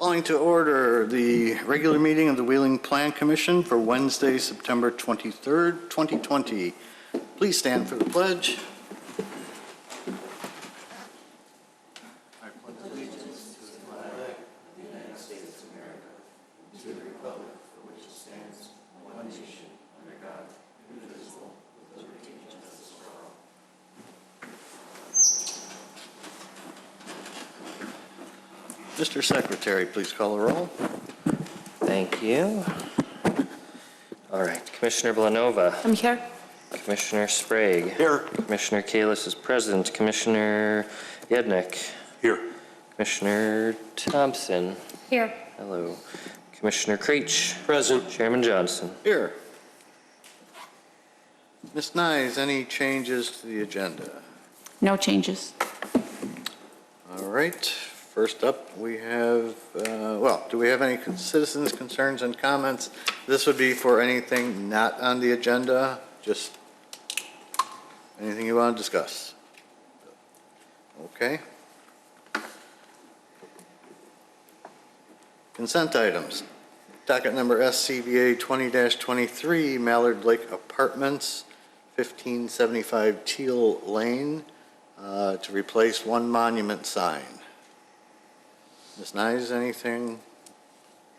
Calling to order the regular meeting of the Wheeling Plan Commission for Wednesday, September 23rd, 2020. Please stand for the pledge. I pledge allegiance to the flag of the United States of America, to the republic for which it stands, one nation, under God, indivisible, with liberty and justice for all. Mr. Secretary, please call the roll. Thank you. All right, Commissioner Blanova. I'm here. Commissioner Sprague. Here. Commissioner Kalis is present. Commissioner Yednick. Here. Commissioner Thompson. Here. Hello. Commissioner Creech. Present. Chairman Johnson. Here. Ms. Nyes, any changes to the agenda? No changes. All right. First up, we have, do we have any citizens' concerns and comments? This would be for anything not on the agenda, just anything you want to discuss. Okay. Consent items. Docket number SCBA 20-23, Mallard Lake Apartments, 1575 Teal Lane, to replace one monument sign. Ms. Nyes, anything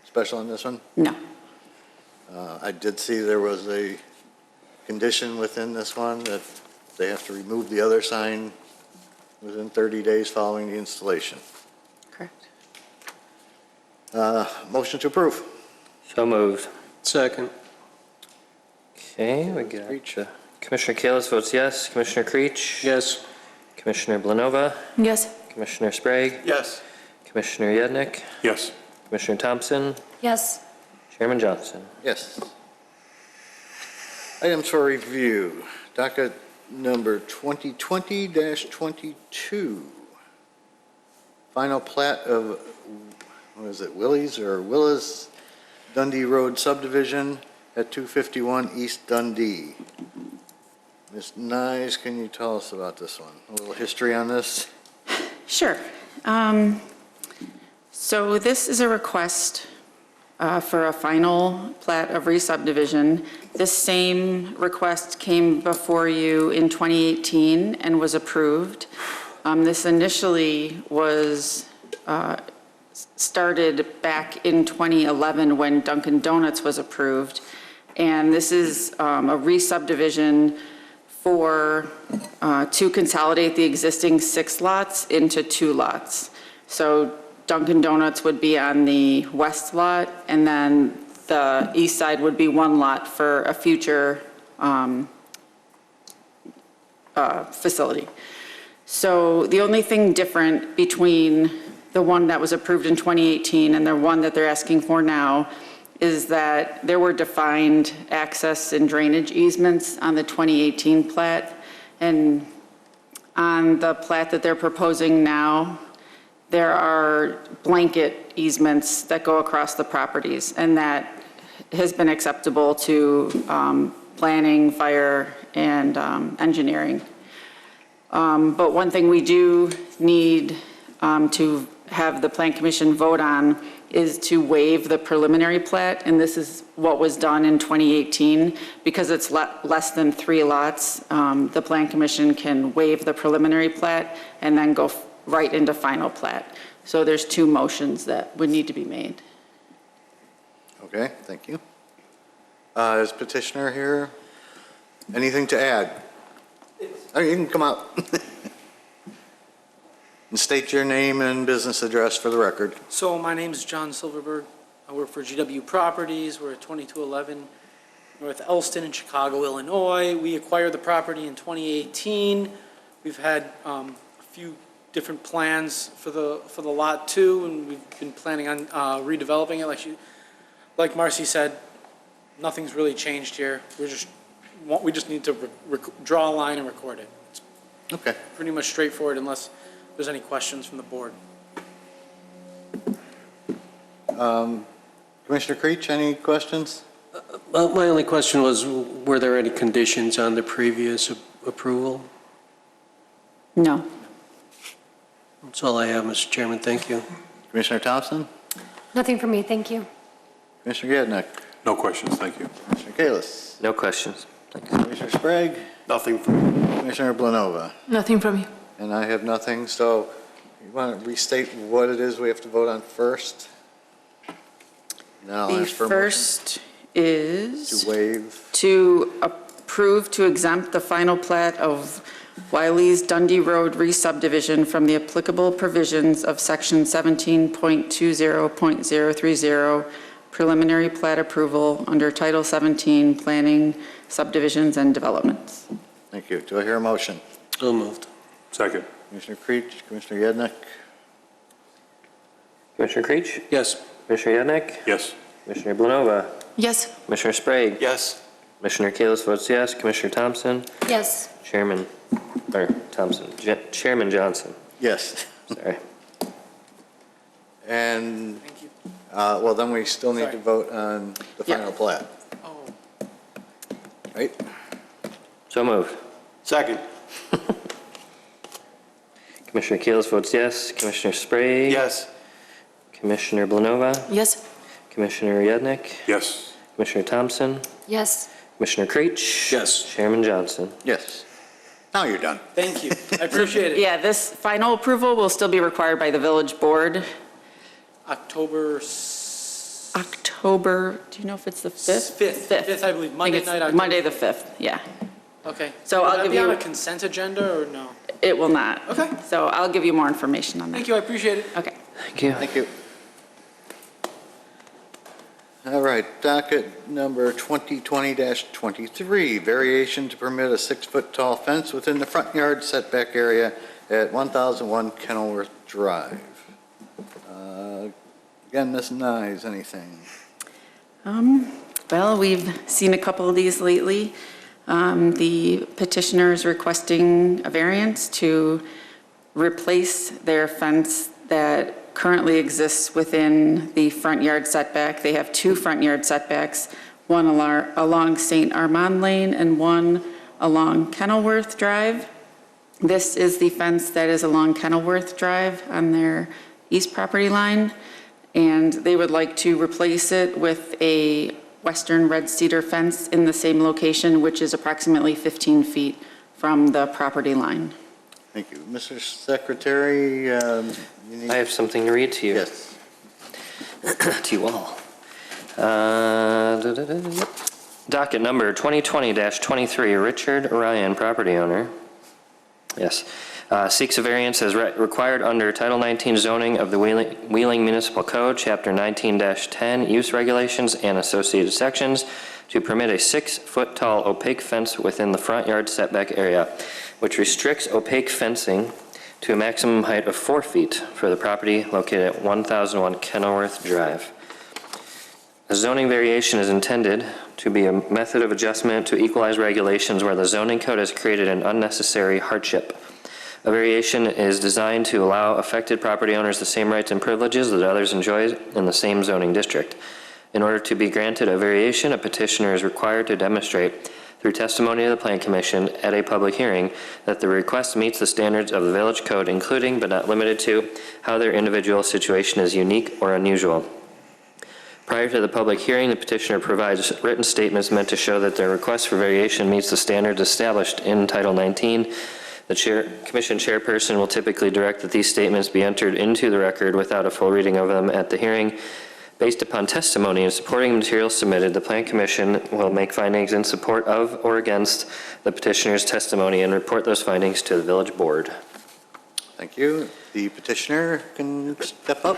special on this one? No. I did see there was a condition within this one that they have to remove the other sign within 30 days following the installation. Correct. Motion to approve. So moved. Second. Okay, we got Commissioner Kalis votes yes. Commissioner Creech. Yes. Commissioner Blanova. Yes. Commissioner Sprague. Yes. Commissioner Yednick. Yes. Commissioner Thompson. Yes. Chairman Johnson. Yes. Items for review. Docket number 2020-22. Final plat of, what is it, Willis Dundee Road subdivision at 251 East Dundee. Ms. Nyes, can you tell us about this one? A little history on this? Sure. So this is a request for a final plat of re-subdivision. This same request came before you in 2018 and was approved. This initially was started back in 2011 when Dunkin' Donuts was approved. And this is a re-subdivision to consolidate the existing 6 lots into 2 lots. So Dunkin' Donuts would be on the west lot, and then the east side would be 1 lot for a future facility. So the only thing different between the one that was approved in 2018 and the one that they're asking for now is that there were defined access and drainage easements on the 2018 plat. And on the plat that they're proposing now, there are blanket easements that go across the properties, and that has been acceptable to planning, fire, and engineering. But one thing we do need to have the Plan Commission vote on is to waive the preliminary plat, and this is what was done in 2018. Because it's less than 3 lots, the Plan Commission can waive the preliminary plat and then go right into final plat. So there's 2 motions that would need to be made. Okay, thank you. Is petitioner here? Anything to add? Oh, you can come up. And state your name and business address for the record. So my name is John Silverberg. I work for GW Properties. We're at 2211 North Elston in Chicago, Illinois. We acquired the property in 2018. We've had a few different plans for the lot too, and we've been planning on redeveloping it. Like Marcy said, nothing's really changed here. We just need to draw a line and record it. It's Okay. pretty much straightforward unless there's any questions from the board. Commissioner Creech, any questions? Well, my only question was, were there any conditions on the previous approval? No. That's all I have, Mr. Chairman. Thank you. Commissioner Thompson? Nothing for me, thank you. Commissioner Gednick, No questions, thank you. Commissioner Kalis, No questions. Thanks. Commissioner Sprague, Nothing from me. Commissioner Blanova. Nothing from you. And I have nothing, so you want to restate what it is we have to vote on first? And then I'll The ask for a motion first is to waive. to approve to exempt the final plat of Wiley's Dundee Road re-subdivision from the applicable provisions of section 17.20.030 preliminary plat approval under Title 17 Planning, Subdivisions, and Developments. Thank you. Do I hear a motion? So moved. Second. Commissioner Creech, Commissioner Gednick, Commissioner Creech? Yes. Commissioner Yednick? Yes. Commissioner Blanova? Yes. Commissioner Sprague? Yes. Commissioner Kalis votes yes. Commissioner Thompson? Yes. Chairman Johnson, yes. sorry. And, Thank you. well, then we still need to Sorry. vote on the Yeah. final plat, Oh, right? So moved. Second. Commissioner Kalis votes yes. Commissioner Sprague? Yes. Commissioner Blanova? Yes. Commissioner Yednick? Yes. Commissioner Thompson? Yes. Commissioner Creech? Yes. Chairman Johnson? Yes. Now you're done. thank you. I appreciate it. Yeah, this final approval will still be required by the village board. October October, do you know if it's the 5th? 5th, I believe, Monday think it's night, October. Monday the 5th, yeah. Okay. So Will I'll that give be on you- a consent agenda or no? It will not. Okay. So I'll give you more information on that. Thank you, I appreciate it. Okay. Thank you. Thank you. All right, docket number 2020-23, variation to permit a 6-foot-tall fence within the front yard setback area at 1001 Kenilworth Drive. Again, Ms. Nyes, anything? Well, we've seen a couple of these lately. The petitioner is requesting a variance to replace their fence that currently exists within the front yard setback. They have 2 front yard setbacks, one along St. Armand Lane and one along Kenilworth Drive. This is the fence that is along Kenilworth Drive on their east property line, and they would like to replace it with a western red cedar fence in the same location, which is approximately 15 feet from the property line. Thank you. Mr. Secretary, you need... I have something to read to you. Yes. To you all. Docket number 2020-23, Richard Ryan, property owner. Yes. Seeks a variance as required under Title 19 zoning of the Wheeling Municipal Code, Chapter 19-10, Use Regulations and Associated Sections, to permit a 6-foot-tall opaque fence within the front yard setback area, which restricts opaque fencing to a maximum height of 4 feet for the property located at 1001 Kenilworth Drive. The zoning variation is intended to be a method of adjustment to equalize regulations where the zoning code has created an unnecessary hardship. A variation is designed to allow affected property owners the same rights and privileges that others enjoy in the same zoning district. In order to be granted a variation, a petitioner is required to demonstrate through testimony of the Plan Commission at a public hearing that the request meets the standards of the village code, including but not limited to how their individual situation is unique or unusual. Prior to the public hearing, the petitioner provides written statements meant to show that their request for variation meets the standards established in Title 19. The Commission chairperson will typically direct that these statements be entered into the record without a full reading of them at the hearing. Based upon testimony and supporting materials submitted, the Plan Commission will make findings in support of or against the petitioner's testimony and report those findings to the village board. Thank you. The petitioner can step up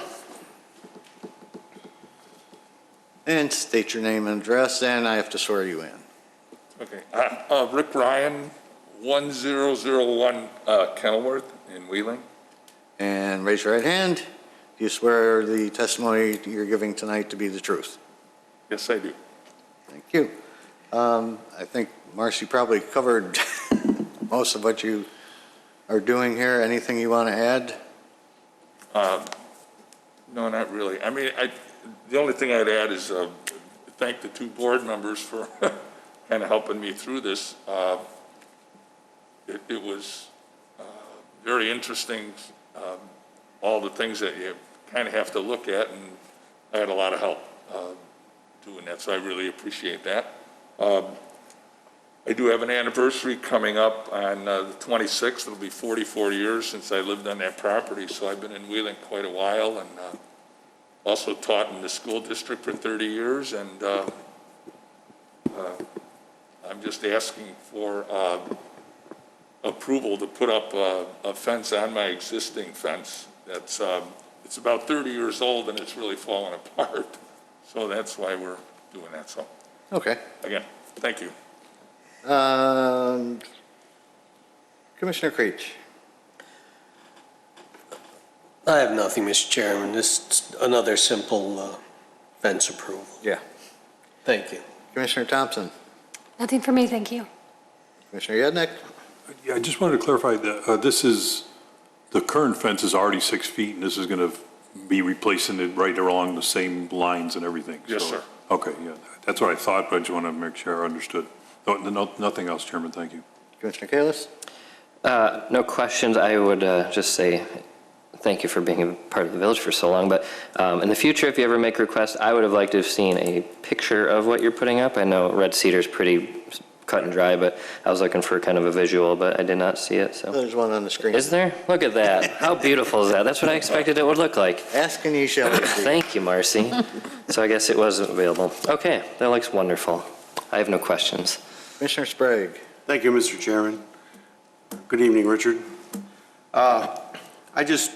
and state your name and address, and I have to swear you in. Okay, Rick Ryan, 1001 Kenilworth in Wheeling. And raise your right hand. Do you swear the testimony you're giving tonight to be the truth? Yes, I do. Thank you. I think Marcy probably covered most of what you are doing here. Anything you want to add? No, not really. I mean, the only thing I'd add is thank the 2 board members for kind of helping me through this. It was very interesting, all the things that you kind of have to look at, and I had a lot of help doing that, so I really appreciate that. I do have an anniversary coming up on the 26th. It'll be 44 years since I lived on that property, so I've been in Wheeling quite a while, and also taught in the school district for 30 years, and I'm just asking for approval to put up a fence on my existing fence. That's it's about 30 years old, and it's really fallen apart, so that's why we're doing that. So, Okay. again, thank you. Commissioner Creech. I have nothing, Mr. Chairman. This is another simple fence approval. Yeah. Thank you. Commissioner Thompson. Nothing for me, thank you. Commissioner Yednick. Yeah, I just wanted to clarify that this is, the current fence is already 6 feet, and this is going to be replacing it right along the same lines and everything. Yes, So- sir. Okay, yeah, that's what I thought, but I just want to make sure I understood. Nothing else, Chairman, thank you. Commissioner Kalis. No questions. I would just say thank you for being a part of the village for so long. But in the future, if you ever make requests, I would have liked to have seen a picture of what you're putting up. I know Red Cedar's pretty cut and dry, but I was looking for kind of a visual, but I did not see it. So There's one on the screen. is there? Look at that. How beautiful is that? That's what I expected it would look like. Ask and ye shall receive. Thank you, Marcy. So I guess it wasn't available. Okay, that looks wonderful. I have no questions. Commissioner Sprague. Thank you, Mr. Chairman. Good evening, Richard. I just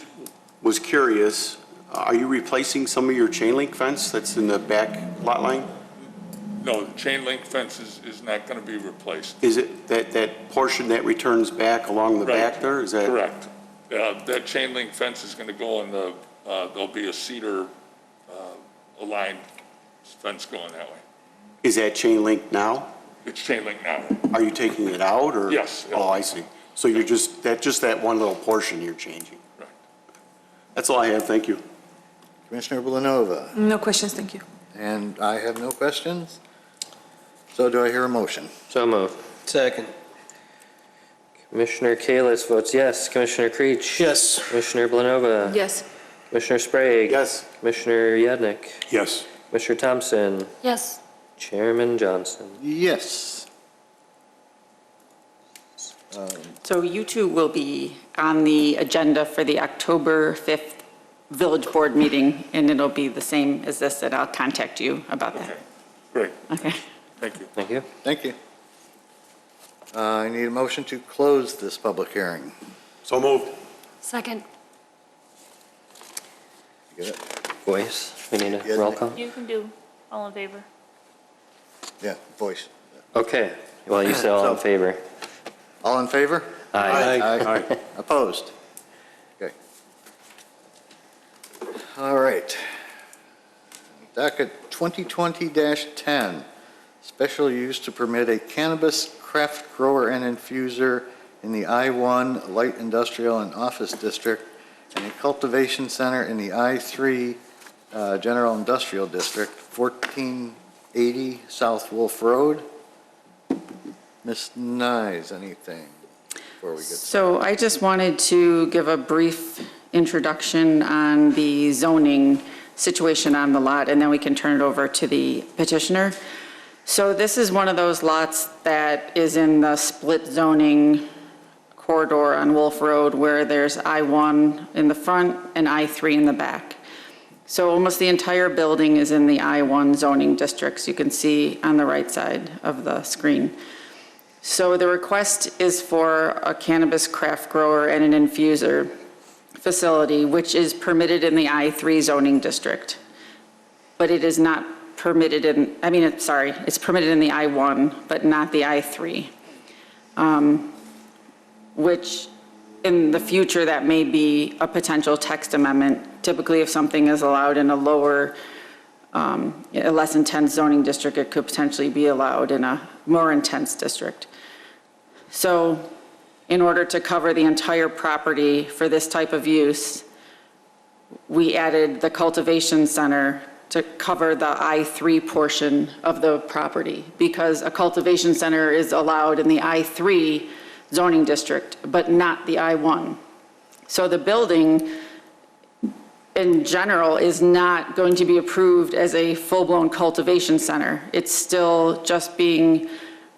was curious, are you replacing some of your chain link fence that's in the back lot line? No, the chain link fence is not going to be replaced. Is it that portion that returns back along the back Right. there? Is that? Correct. That chain link fence is going to go in the, there'll be a cedar aligned fence going that way. Is that chain link now? It's chain link now. Are you taking it out or? Yes. Oh, I see. So you're just that one little portion you're changing? Right. That's all I have. Thank you. Commissioner Blanova. No questions, thank you. And I have no questions. So do I hear a motion? So moved. Second. Commissioner Kalis votes yes. Commissioner Creech? Yes. Commissioner Blanova? Yes. Commissioner Sprague? Yes. Commissioner Yednick? Yes. Commissioner Thompson? Yes. Chairman Johnson? Yes. So you two will be on the agenda for the October 5th Village Board meeting, and it'll be the same as this, and I'll contact you about Okay, that. great. Okay. Thank you. Thank you. Thank you. I need a motion to close this public hearing. So moved. Second. You get it? Voice? We need a Yeah, roll Nick. call? You can do all in favor. Yeah, voice. Okay. Well, you said all in So- favor. All in favor? Aye. Aye. Opposed? Okay. All right. Docket 2020-10, special use to permit a cannabis craft grower and infuser in the I-1 Light Industrial and Office District and a cultivation center in the I-3 General Industrial District, 1480 South Wolf Road. Ms. Nyes, anything before we get started? So I just wanted to give a brief introduction on the zoning situation on the lot, and then we can turn it over to the petitioner. So this is one of those lots that is in the split zoning corridor on Wolf Road where there's I-1 in the front and I-3 in the back. So almost the entire building is in the I-1 zoning districts. You can see on the right side of the screen. So the request is for a cannabis craft grower and an infuser facility, which is permitted in the I-3 zoning district. But it is not permitted in, it's permitted in the I-1, but not the I-3. Which in the future, that may be a potential text amendment. Typically, if something is allowed in a lower, a less intense zoning district, it could potentially be allowed in a more intense district. So in order to cover the entire property for this type of use, we added the cultivation center to cover the I-3 portion of the property, because a cultivation center is allowed in the I-3 zoning district, but not the I-1. So the building in general is not going to be approved as a full-blown cultivation center. It's still just being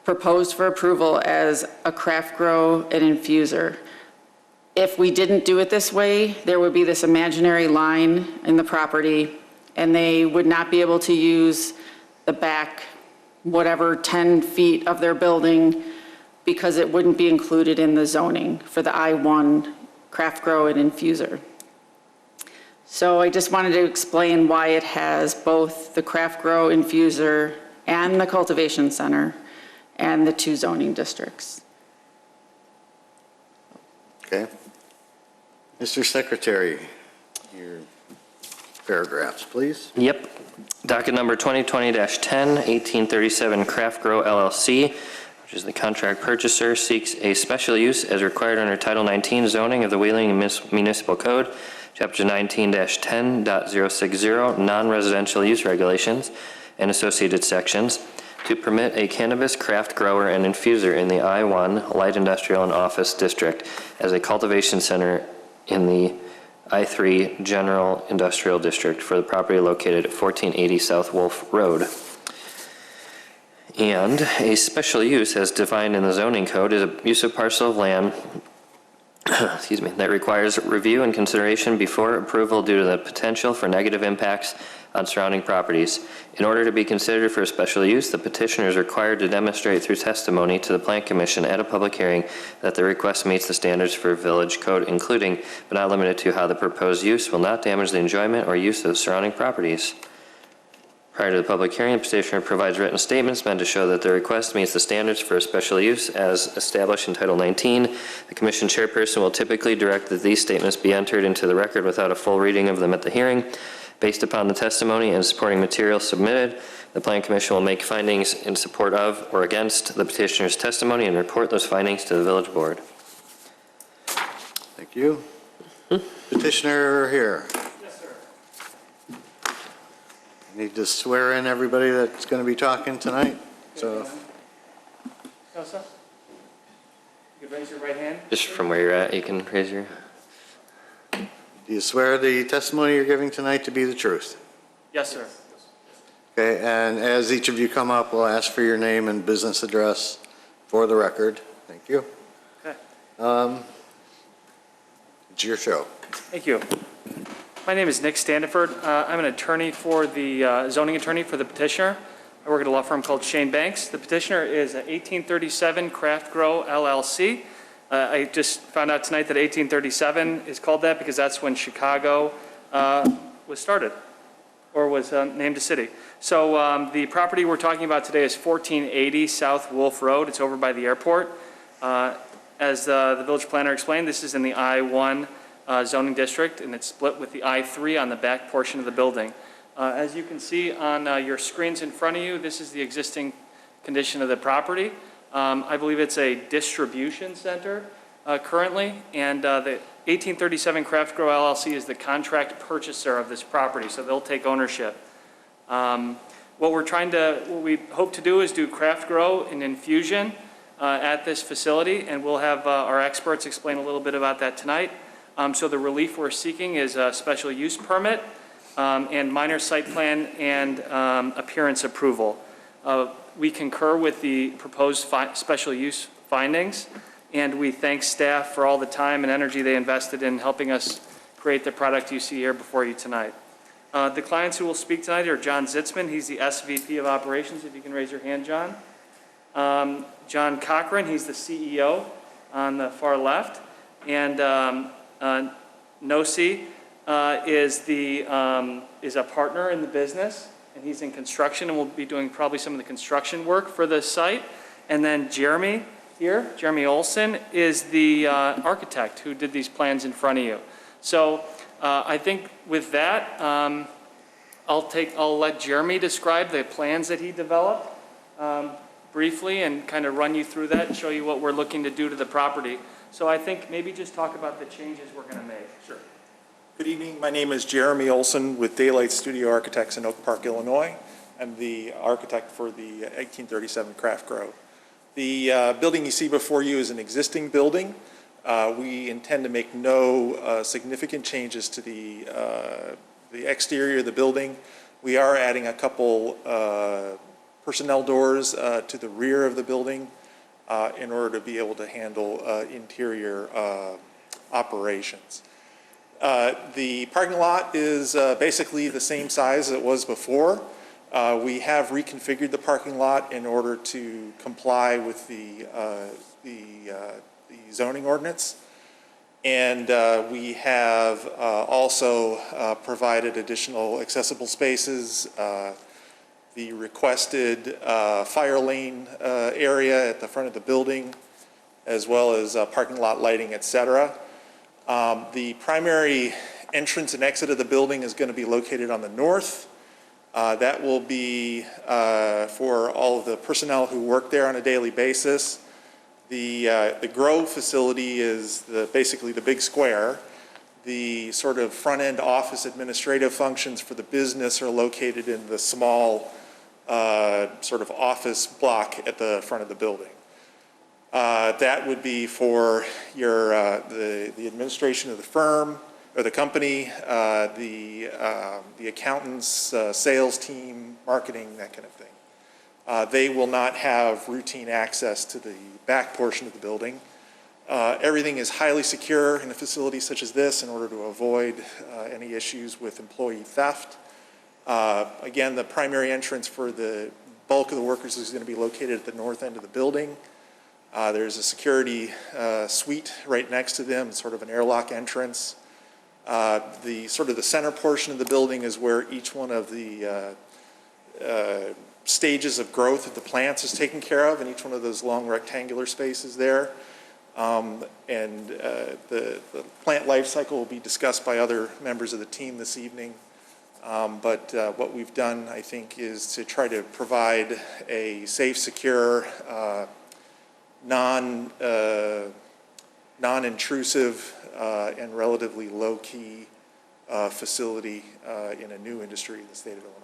proposed for approval as a craft grow and infuser. If we didn't do it this way, there would be this imaginary line in the property, and they would not be able to use the back, whatever, 10 feet of their building, because it wouldn't be included in the zoning for the I-1 craft grow and infuser. So I just wanted to explain why it has both the craft grow infuser and the cultivation center and the 2 zoning districts. Okay. Mr. Secretary, your paragraphs, please. Yep. Docket number 2020-10, 1837 Craft Grow LLC, which is the contract purchaser, seeks a special use as required under Title 19 zoning of the Wheeling Municipal Code, Chapter 19-10.060, non-residential use regulations and associated sections, to permit a cannabis craft grower and infuser in the I-1 Light Industrial and Office District as a cultivation center in the I-3 General Industrial District for the property located at 1480 South Wolf Road. And a special use as defined in the zoning code is a use of parcel of land excuse me, that requires review and consideration before approval due to the potential for negative impacts on surrounding properties. In order to be considered for a special use, the petitioner is required to demonstrate through testimony to the Plan Commission at a public hearing that the request meets the standards for village code, including, but not limited to, how the proposed use will not damage the enjoyment or use of the surrounding properties. Prior to the public hearing, the petitioner provides written statements meant to show that the request meets the standards for a special use as established in Title 19. The Commission chairperson will typically direct that these statements be entered into the record without a full reading of them at the hearing. Based upon the testimony and supporting material submitted, the Plan Commission will make findings in support of or against the petitioner's testimony and report those findings to the village board. Thank you. Petitioner here. Need to swear in everybody that's going to be talking tonight. So, Elsa? You can raise your right hand. Just from where you're at, you can raise your... do you swear the testimony you're giving tonight to be the truth? Yes, sir. Okay, and as each of you come up, we'll ask for your name and business address for the record. Thank you. Okay. It's your show. Thank you. My name is Nick Standiford. I'm an attorney for the zoning attorney for the petitioner. I work at a law firm called Shane Banks. The petitioner is 1837 Craft Grow LLC. I just found out tonight that 1837 is called that because that's when Chicago was started or was named a city. So the property we're talking about today is 1480 South Wolf Road. It's over by the airport. As the village planner explained, this is in the I-1 zoning district, and it's split with the I-3 on the back portion of the building. As you can see on your screens in front of you, this is the existing condition of the property. I believe it's a distribution center currently, and the 1837 Craft Grow LLC is the contract purchaser of this property, so they'll take ownership. What we hope to do is do craft grow and infusion at this facility, and we'll have our experts explain a little bit about that tonight. So the relief we're seeking is a special use permit and minor site plan and appearance approval. We concur with the proposed special use findings, and we thank staff for all the time and energy they invested in helping us create the product you see here before you tonight. The clients who will speak tonight are John Zitzman. He's the SVP of Operations, if you can raise your hand, John. John Cochran, he's the CEO on the far left. And Nosi is a partner in the business, and he's in construction and will be doing probably some of the construction work for the site. And then Jeremy here, Jeremy Olson, is the architect who did these plans in front of you. So I think with that, I'll let Jeremy describe the plans that he developed briefly and kind of run you through that and show you what we're looking to do to the property. So I think maybe just talk about the changes we're going to make. Sure. Good evening. My name is Jeremy Olson with Daylight Studio Architects in Oak Park, Illinois. I'm the architect for the 1837 Craft Grow. The building you see before you is an existing building. We intend to make no significant changes to the exterior of the building. We are adding a couple personnel doors to the rear of the building in order to be able to handle interior operations. The parking lot is basically the same size as it was before. We have reconfigured the parking lot in order to comply with the zoning ordinance. And we have also provided additional accessible spaces, the requested fire lane area at the front of the building, as well as parking lot lighting, et cetera. The primary entrance and exit of the building is going to be located on the north. That will be for all of the personnel who work there on a daily basis. The grow facility is basically the big square. The sort of front-end office administrative functions for the business are located in the small sort of office block at the front of the building. That would be for your the administration of the firm or the company, the accountants, sales team, marketing, that kind of thing. They will not have routine access to the back portion of the building. Everything is highly secure in a facility such as this in order to avoid any issues with employee theft. Again, the primary entrance for the bulk of the workers is going to be located at the north end of the building. There's a security suite right next to them, sort of an airlock entrance. The sort of the center portion of the building is where each one of the stages of growth of the plants is taken care of in each one of those long rectangular spaces there. The plant life cycle will be discussed by other members of the team this evening. But what we've done, I think, is to try to provide a safe, secure, non-intrusive and relatively low-key facility in a new industry in the state of Illinois.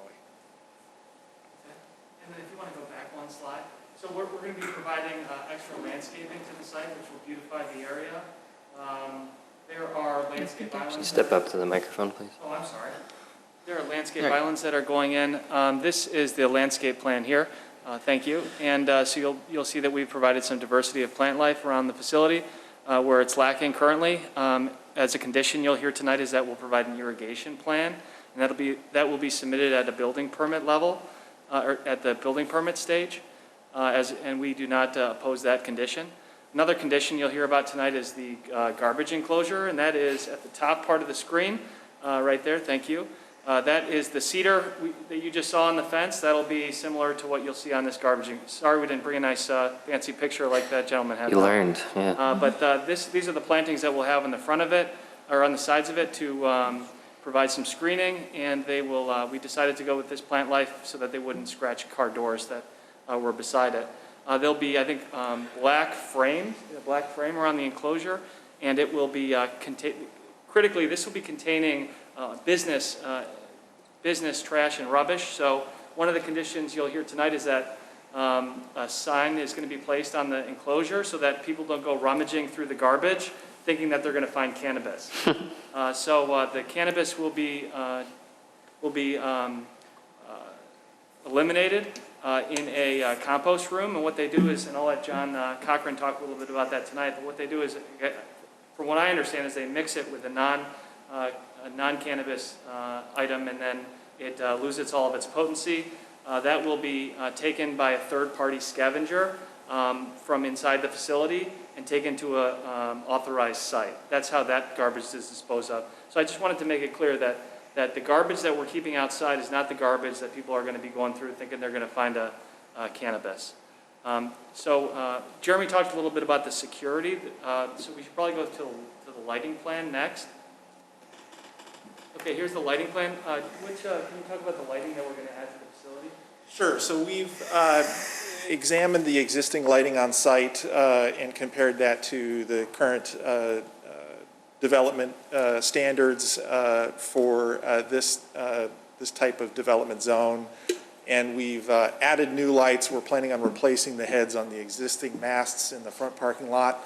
And then if you want to go back one slide. So we're going to be providing extra landscaping to the site, which will beautify the area. There are landscape islands. Step up to the microphone, please. Oh, I'm sorry. There are landscape islands that are going in. This is the landscape plan here. Thank you. And so you'll see that we've provided some diversity of plant life around the facility where it's lacking currently. As a condition you'll hear tonight is that we'll provide an irrigation plan, and that will be submitted at a building permit level, or at the building permit stage, and we do not oppose that condition. Another condition you'll hear about tonight is the garbage enclosure, and that is at the top part of the screen, right there. Thank you. That is the cedar that you just saw on the fence. That'll be similar to what you'll see on this garbage. Sorry we didn't bring a nice fancy picture like that gentleman had. You learned, yeah. But these are the plantings that we'll have in the front of it, or on the sides of it, to provide some screening, and they will. We decided to go with this plant life so that they wouldn't scratch car doors that were beside it. There'll be, I think, black frame around the enclosure, and it will be critically. This will be containing business trash and rubbish. So one of the conditions you'll hear tonight is that a sign is going to be placed on the enclosure so that people don't go rummaging through the garbage thinking that they're going to find cannabis. So the cannabis will be eliminated in a compost room, and what they do is, and I'll let John Cochran talk a little bit about that tonight, but what they do is, from what I understand, is they mix it with a non-cannabis item, and then it loses all of its potency. That will be taken by a third-party scavenger from inside the facility and taken to a authorized site. That's how that garbage is disposed of. So I just wanted to make it clear that the garbage that we're keeping outside is not the garbage that people are going to be going through thinking they're going to find a cannabis. Jeremy talked a little bit about the security, so we should probably go to the lighting plan next. Okay, here's the lighting plan. Can you talk about the lighting that we're going to add to the facility? Sure. So we've examined the existing lighting on site and compared that to the current development standards for this type of development zone. And we've added new lights. We're planning on replacing the heads on the existing masts in the front parking lot.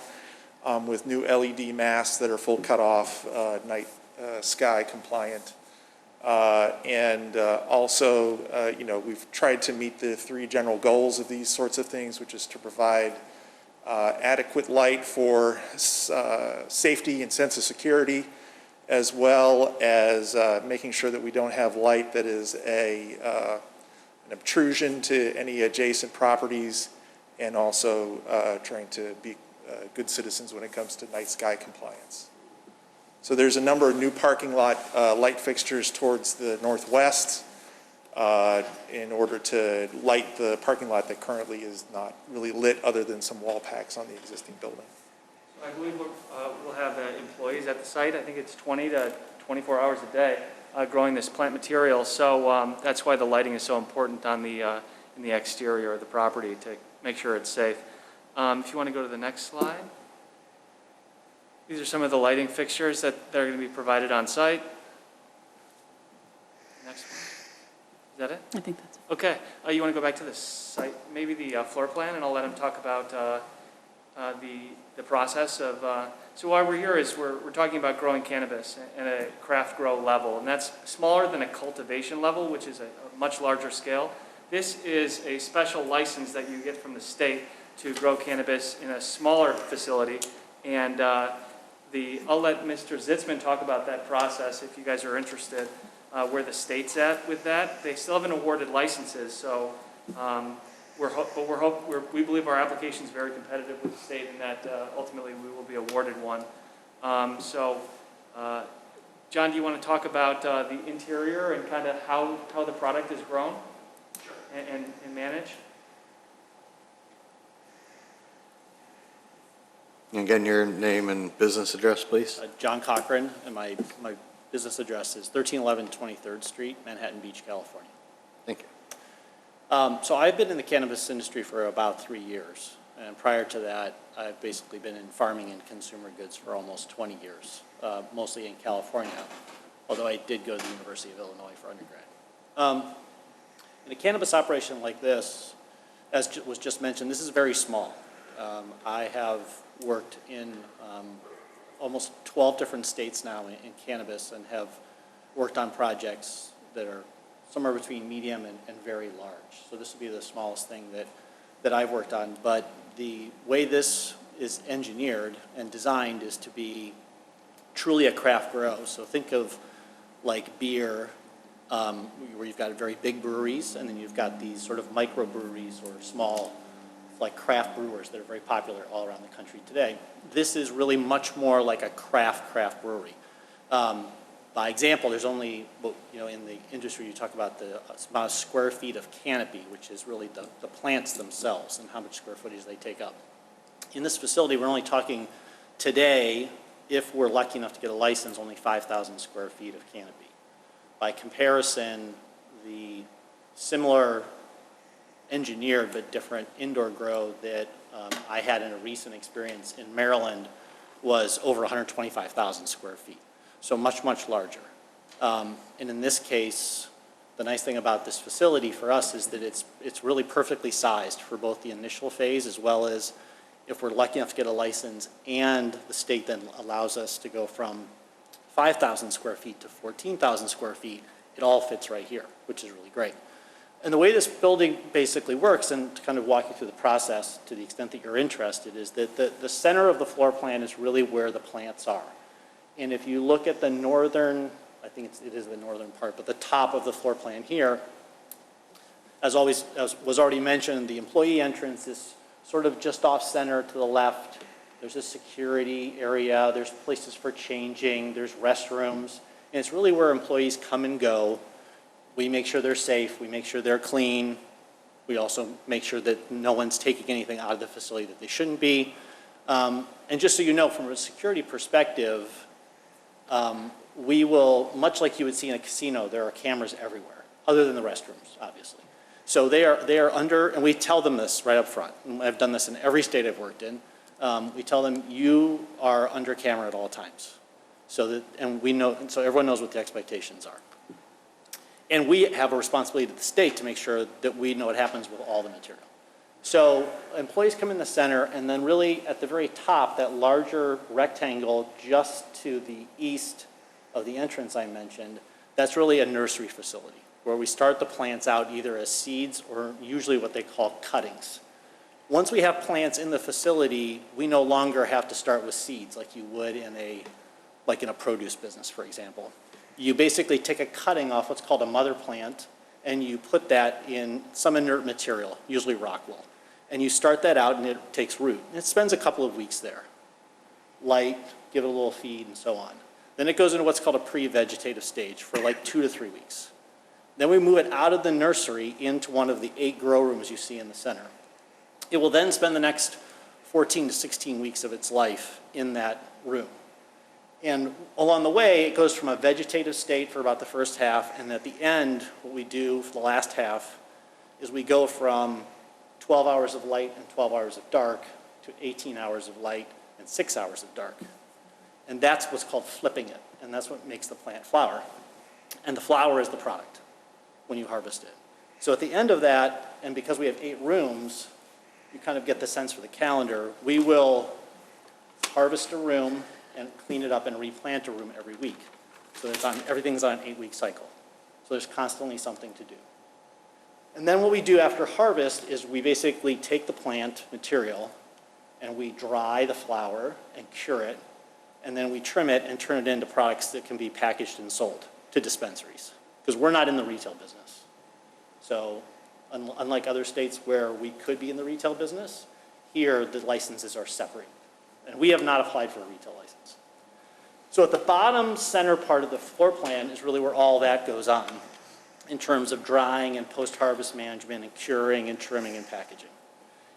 with new LED masts that are full cutoff, night sky compliant. Also, we've tried to meet the 3 general goals of these sorts of things, which is to provide adequate light for safety and sense of security, as well as making sure that we don't have light that is an obtrusion to any adjacent properties, and also trying to be good citizens when it comes to night sky compliance. So there's a number of new parking lot light fixtures towards the northwest in order to light the parking lot that currently is not really lit other than some wall packs on the existing building. I believe we'll have employees at the site. I think it's 20 to 24 hours a day growing this plant material. So that's why the lighting is so important on the in the exterior of the property to make sure it's safe. If you want to go to the next slide. These are some of the lighting fixtures that are going to be provided on site. Next one. Is that it? I think that's it. Okay. You want to go back to the site, maybe the floor plan, and I'll let him talk about the process of. So why we're here is we're talking about growing cannabis at a craft grow level, and that's smaller than a cultivation level, which is a much larger scale. This is a special license that you get from the state to grow cannabis in a smaller facility, and I'll let Mr. Zitzman talk about that process if you guys are interested, where the state's at with that. They still haven't awarded licenses, so we believe our application is very competitive with the state and that ultimately we will be awarded one. John, do you want to talk about the interior and kind of how the product is grown? Sure. And managed? Again, your name and business address, please. John Cochran, and my business address is 1311 23rd Street, Manhattan Beach, California. Thank you. So I've been in the cannabis industry for about 3 years, and prior to that, I've basically been in farming and consumer goods for almost 20 years, mostly in California, although I did go to the University of Illinois for undergrad. In a cannabis operation like this, as was just mentioned, this is very small. I have worked in almost 12 different states now in cannabis and have worked on projects that are somewhere between medium and very large. So this would be the smallest thing that I've worked on. But the way this is engineered and designed is to be truly a craft grow. So think of like beer, where you've got very big breweries, and then you've got these sort of microbreweries or small like craft brewers that are very popular all around the country today. This is really much more like a craft brewery. By example, there's only, in the industry you talk about the amount of square feet of canopy, which is really the plants themselves and how much square footage they take up. In this facility, we're only talking today, if we're lucky enough to get a license, only 5,000 square feet of canopy. By comparison, the similar engineered but different indoor grow that I had in a recent experience in Maryland was over 125,000 square feet. So much, much larger. And in this case, the nice thing about this facility for us is that it's really perfectly sized for both the initial phase as well as if we're lucky enough to get a license and the state then allows us to go from 5,000 square feet to 14,000 square feet, it all fits right here, which is really great. And the way this building basically works, and to kind of walk you through the process to the extent that you're interested, is that the center of the floor plan is really where the plants are. And if you look at the northern, I think it is the northern part, but the top of the floor plan here, as was already mentioned, the employee entrance is sort of just off center to the left. There's a security area, there's places for changing, there's restrooms, and it's really where employees come and go. We make sure they're safe, we make sure they're clean. We also make sure that no one's taking anything out of the facility that they shouldn't be. And just so you know, from a security perspective, we will, much like you would see in a casino, there are cameras everywhere, other than the restrooms, obviously. So they are under, and we tell them this right up front. And I've done this in every state I've worked in. We tell them, you are under camera at all times. So everyone knows what the expectations are. And we have a responsibility to the state to make sure that we know what happens with all the material. So employees come in the center, and then really at the very top, that larger rectangle just to the east of the entrance I mentioned, that's really a nursery facility where we start the plants out either as seeds or usually what they call cuttings. Once we have plants in the facility, we no longer have to start with seeds like you would in a produce business, for example. You basically take a cutting off what's called a mother plant, and you put that in some inert material, usually rock wool. And you start that out, and it takes root. And it spends a couple of weeks there. Light, give it a little feed, and so on. Then it goes into what's called a pre-vegetative stage for like 2 to 3 weeks. Then we move it out of the nursery into one of the 8 grow rooms you see in the center. It will then spend the next 14 to 16 weeks of its life in that room. And along the way, it goes from a vegetative state for about the first half, and at the end, what we do for the last half is we go from 12 hours of light and 12 hours of dark to 18 hours of light and 6 hours of dark. And that's what's called flipping it, and that's what makes the plant flower. And the flower is the product when you harvest it. So at the end of that, and because we have 8 rooms, you kind of get the sense for the calendar, we will harvest a room and clean it up and replant a room every week. So everything's on an 8-week cycle. So there's constantly something to do. And then what we do after harvest is we basically take the plant material and we dry the flower and cure it, and then we trim it and turn it into products that can be packaged and sold to dispensaries, because we're not in the retail business. So unlike other states where we could be in the retail business, here the licenses are separate. And we have not applied for a retail license. So at the bottom center part of the floor plan is really where all that goes on in terms of drying and post-harvest management and curing and trimming and packaging.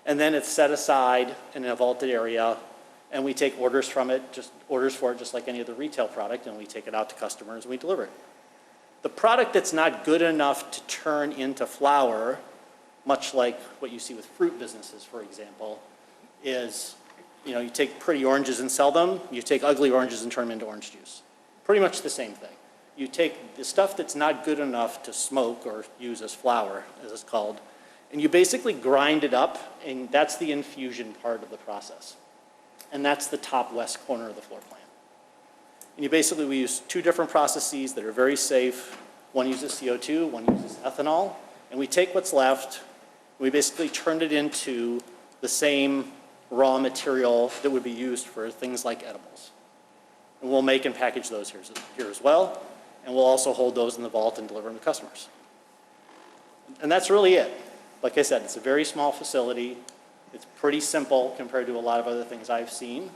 And then it's set aside in a vaulted area, and we take orders from it, just like any other retail product, and we take it out to customers and we deliver it. The product that's not good enough to turn into flour, much like what you see with fruit businesses, for example, is, you take pretty oranges and sell them, you take ugly oranges and turn them into orange juice. Pretty much the same thing. You take the stuff that's not good enough to smoke or use as flour, as it's called, and you basically grind it up, and that's the infusion part of the process. And that's the top west corner of the floor plan. And we use 2 different processes that are very safe. One uses CO2, one uses ethanol, and we take what's left, we basically turn it into the same raw material that would be used for things like edibles. And we'll make and package those here as well, and we'll also hold those in the vault and deliver them to customers. And that's really it. Like I said, it's a very small facility. It's pretty simple compared to a lot of other things I've seen.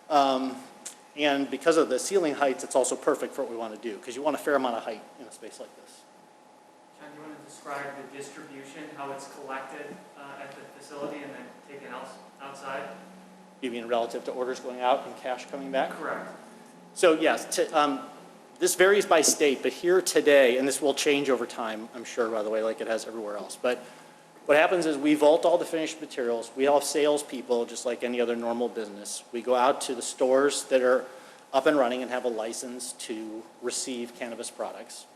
And because of the ceiling heights, it's also perfect for what we want to do, because you want a fair amount of height in a space like this. John, do you want to describe the distribution, how it's collected at the facility and then taken outside? You mean relative to orders going out and cash coming back? Correct. So yes, this varies by state, but here today, and this will change over time, I'm sure, by the way, like it has everywhere else. But what happens is we vault all the finished materials. We all have salespeople, just like any other normal business. We go out to the stores that are up and running and have a license to receive cannabis products.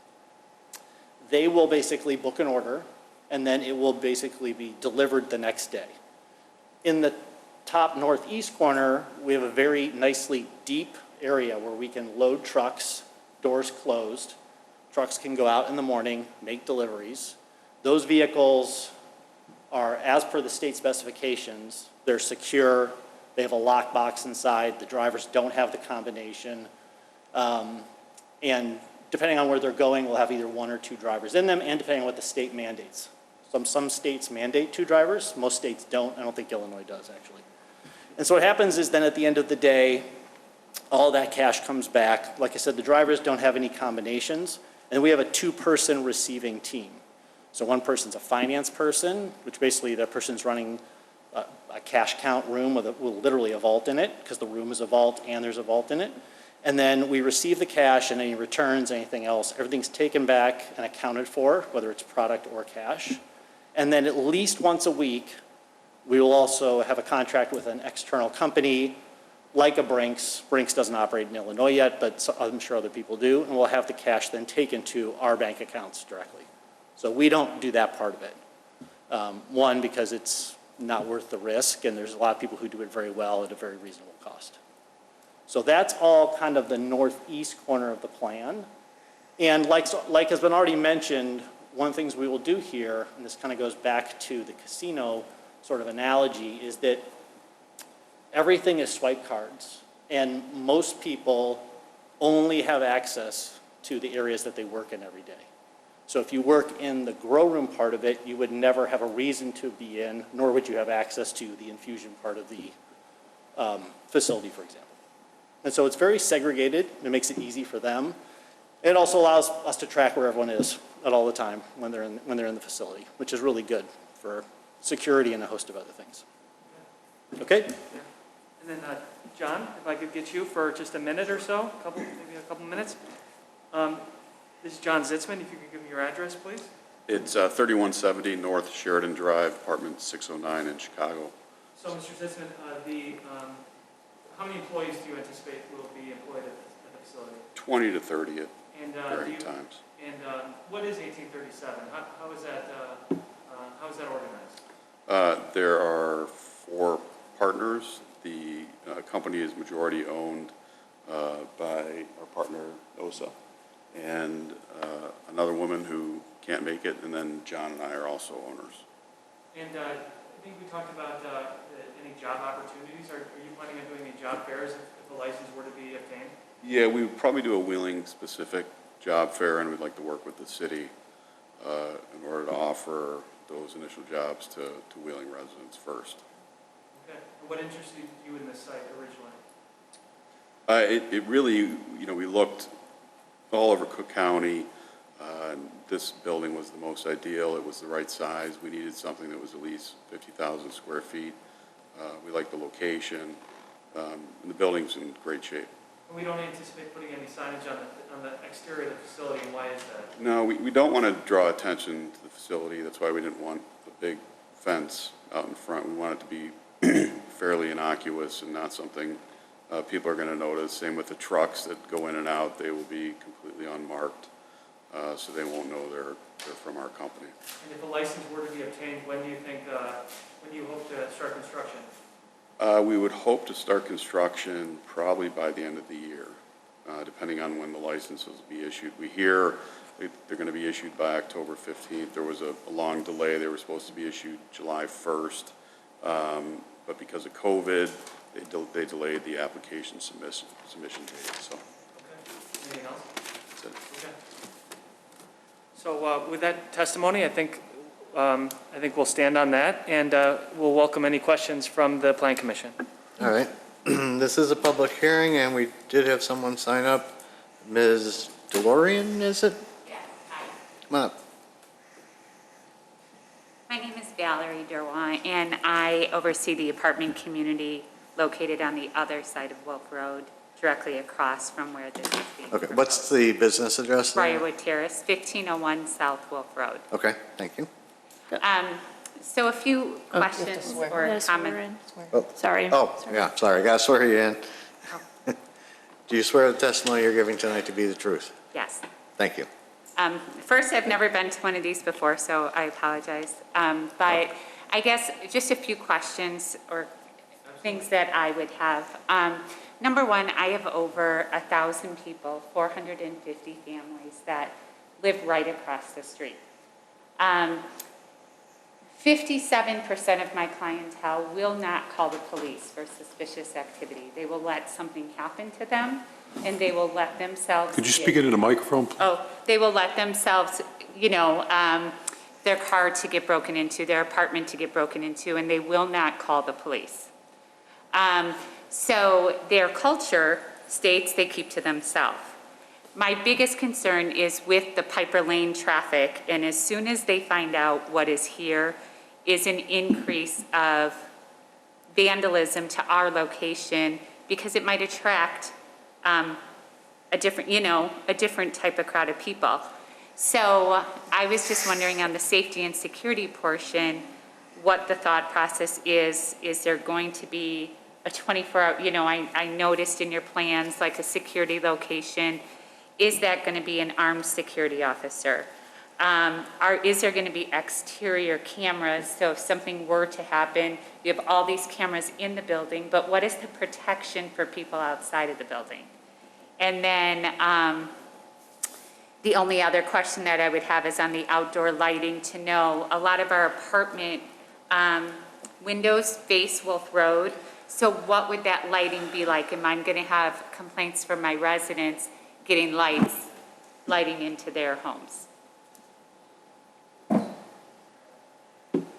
They will basically book an order, and then it will basically be delivered the next day. In the top northeast corner, we have a very nicely deep area where we can load trucks, doors closed. Trucks can go out in the morning, make deliveries. Those vehicles are, as per the state specifications, they're secure, they have a lockbox inside, the drivers don't have the combination, and depending on where they're going, we'll have either 1 or 2 drivers in them, and depending on what the state mandates. Some states mandate 2 drivers, most states don't. I don't think Illinois does, actually. And so what happens is then at the end of the day, all that cash comes back. Like I said, the drivers don't have any combinations, and we have a 2-person receiving team. So one person's a finance person, which basically that person's running a cash count room with literally a vault in it, because the room is a vault and there's a vault in it. And then we receive the cash and any returns, anything else, everything's taken back and accounted for, whether it's product or cash. And then at least once a week, we will also have a contract with an external company like a Brinks. Brinks doesn't operate in Illinois yet, but I'm sure other people do. And we'll have the cash then taken to our bank accounts directly. So we don't do that part of it. One, because it's not worth the risk, and there's a lot of people who do it very well at a very reasonable cost. So that's all kind of the northeast corner of the plan. And like has been already mentioned, one of the things we will do here, and this kind of goes back to the casino sort of analogy, is that everything is swipe cards, and most people only have access to the areas that they work in every day. So if you work in the grow room part of it, you would never have a reason to be in, nor would you have access to the infusion part of the facility, for example. And so it's very segregated. It makes it easy for them. It also allows us to track where everyone is at all the time when they're in the facility, which is really good for security and a host of other things. Okay? And then, John, if I could get you for just a minute or so, maybe a couple minutes. This is John Zitzman. If you could give me your address, please. It's 3170 North Sheridan Drive, apartment 609 in Chicago. So, Mr. Zitzman, how many employees do you anticipate will be employed at the facility? 20 to 30 at And, varying times. And what is 1837? How is that organized? There are 4 partners. The company is majority owned by our partner, OSA, and another woman who can't make it, and then John and I are also owners. And I think we talked about any job opportunities. Are you planning on doing any job fairs if a license were to be obtained? Yeah, we would probably do a Wheeling-specific job fair, and we'd like to work with the city in order to offer those initial jobs to Wheeling residents first. Okay. What interested you in this site originally? It really, we looked all over Cook County. This building was the most ideal. It was the right size. We needed something that was at least 50,000 square feet. We liked the location, and the building's in great shape. We don't anticipate putting any signage on the exterior of the facility. Why is that? No, we don't want to draw attention to the facility. That's why we didn't want a big fence out in front. We want it to be fairly innocuous and not something people are going to notice. Same with the trucks that go in and out. They will be completely unmarked, so they won't know they're from our company. And if a license were to be obtained, when do you hope to start construction? We would hope to start construction probably by the end of the year, depending on when the licenses will be issued. We hear they're going to be issued by October 15th. There was a long delay. They were supposed to be issued July 1st, but because of COVID, they delayed the application submission date. So. Okay. Anything else? That's it. Okay. So with that testimony, I think we'll stand on that, and we'll welcome any questions from the Plan Commission. All right. This is a public hearing, and we did have someone sign up. Ms. DeLorean, is it? Yes, hi. Come on up. My name is Valerie Derwan, and I oversee the apartment community located on the other side of Wolf Road, directly across from where this is being Okay, proposed. what's the business address there? Briarwood Terrace, 1501 South Wolf Road. Okay, thank you. So a few questions or comments. Sorry. Oh, yeah, sorry, I gotta swear you in. Do you swear the testimony you're giving tonight to be the truth? Yes. Thank you. First, I've never been to one of these before, so I apologize. But I guess just a few questions or things that I would have. Number one, I have over 1,000 people, 450 families that live right across the street. 57% of my clientele will not call the police for suspicious activity. They will let something happen to them, and they will let themselves... Could you speak into the microphone, please? Oh, they will let themselves, their car to get broken into, their apartment to get broken into, and they will not call the police. So their culture states they keep to themselves. My biggest concern is with the Piper Lane traffic, and as soon as they find out what is here, is an increase of vandalism to our location, because it might attract a different type of crowd of people. So I was just wondering on the safety and security portion, what the thought process is. Is there going to be a 24-hour, I noticed in your plans like a security location. Is that going to be an armed security officer? Is there going to be exterior cameras? So if something were to happen, you have all these cameras in the building, but what is the protection for people outside of the building? And then the only other question that I would have is on the outdoor lighting, to know a lot of our apartment windows face Wolf Road. So what would that lighting be like? Am I going to have complaints from my residents getting lighting into their homes?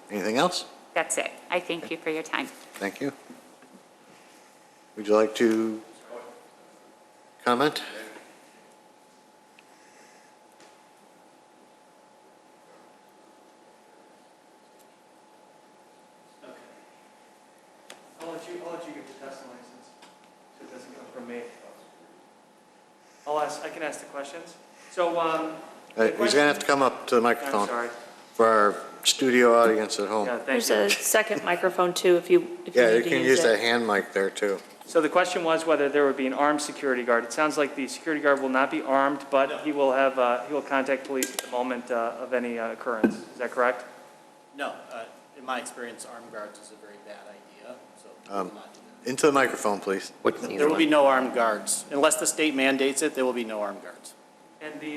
Anything else? That's it. I thank you for your time. Thank you. Would you like to comment? I'll let you give the testimony since it doesn't come from me. I can ask the questions. So, He's going to have to come up to the microphone. I'm sorry. For our studio audience at home. Yeah, thank There's you. a second microphone too, if you Yeah, need you to can use use that it. hand mic there too. So the question was whether there would be an armed security guard. It sounds like the security guard will not be armed, but he will contact police at the moment of any occurrence. Is that correct? No, in my experience, armed guards is a very bad idea, so we will not do that. Into the microphone, please. There will be no armed guards. Unless the state mandates it, there will be no armed guards.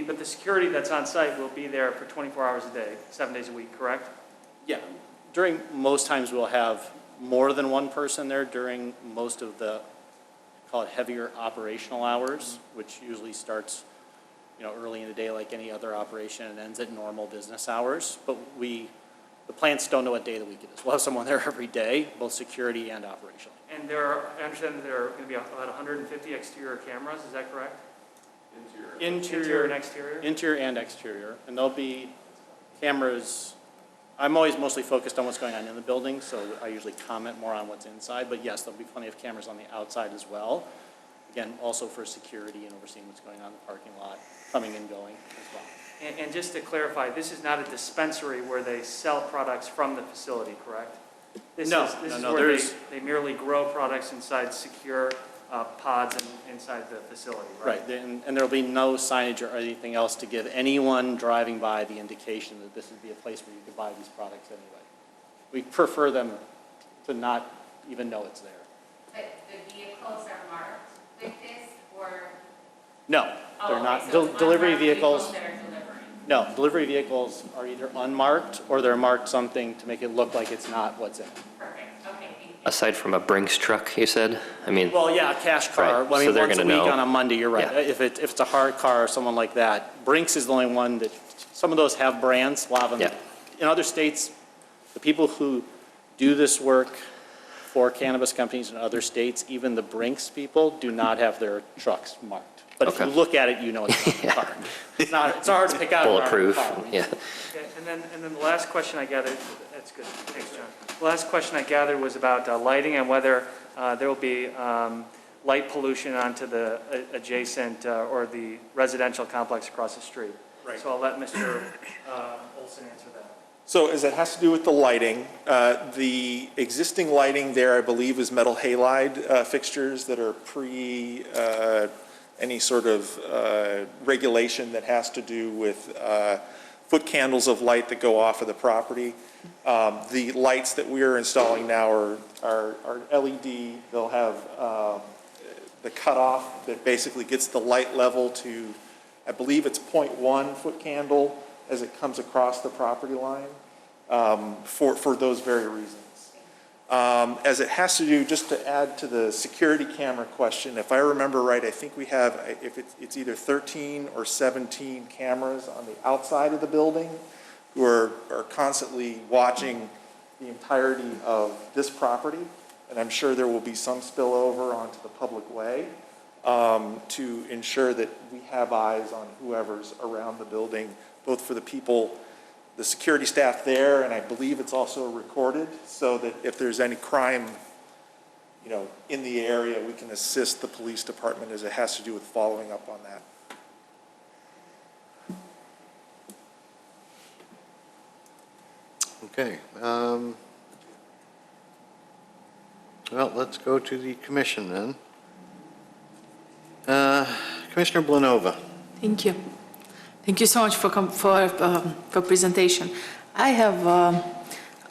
But the security that's on site will be there for 24 hours a day, 7 days a week, correct? Yeah. During most times, we'll have more than one person there during most of the, call it heavier operational hours, which usually starts, early in the day like any other operation and ends at normal business hours. But the plants don't know what day of the week it is. We'll have someone there every day, both security and operational. And I understand that there are going to be about 150 exterior cameras, is that correct? Interior and exterior? Interior and exterior. And there'll be cameras. I'm always mostly focused on what's going on in the building, so I usually comment more on what's inside. But yes, there'll be plenty of cameras on the outside as well. Again, also for security and overseeing what's going on in the parking lot, coming and going as well. And just to clarify, this is not a dispensary where they sell products from the facility, correct? This is where they merely grow products inside secure pods inside the facility, right? Right, and there'll be no signage or anything else to give anyone driving by the indication that this would be a place where you could buy these products anyway. We prefer them to not even know it's there. But the vehicles are marked with this, or? No, they're not. Okay, so it's Delivery unmarked vehicles. that are delivering. No, delivery vehicles are either unmarked or they're marked something to make it look like it's not what's in it. Perfect, okay, thank you. Aside from a Brinks truck, you said? I mean, Well, yeah, a cash car. Right, Well, I so mean, they're once a gonna week know. on a Monday, you're right. Yeah. If it's a hard car or someone like that, Brinks is the only one that, some of those have brands, a lot of them. Yeah. In other states, the people who do this work for cannabis companies in other states, even the Brinks people, do not have their trucks marked. But if you Okay. look at it, you know it's not a car. It's hard to pick out. a bulletproof, car. yeah. Okay, and then the last question I gathered, that's good, thanks, John. The last question I gathered was about lighting and whether there will be light pollution onto the adjacent or the residential complex across the street. Right. So I'll let Mr. Olson answer that. So as it has to do with the lighting, the existing lighting there, I believe, is metal halide fixtures that are pre any sort of regulation that has to do with foot candles of light that go off of the property. The lights that we are installing now are LED. They'll have the cutoff that basically gets the light level to, I believe it's 0.1 foot candle as it comes across the property line, for those very reasons. As it has to do, just to add to the security camera question, if I remember right, I think we have, if it's either 13 or 17 cameras on the outside of the building who are constantly watching the entirety of this property, and I'm sure there will be some spillover onto the public way, to ensure that we have eyes on whoever's around the building, both for the people, the security staff there, and I believe it's also recorded, so that if there's any crime, in the area, we can assist the police department as it has to do with following up on that. Okay. Well, let's go to the commission then. Commissioner Blanova. Thank you. Thank you so much for presentation. I have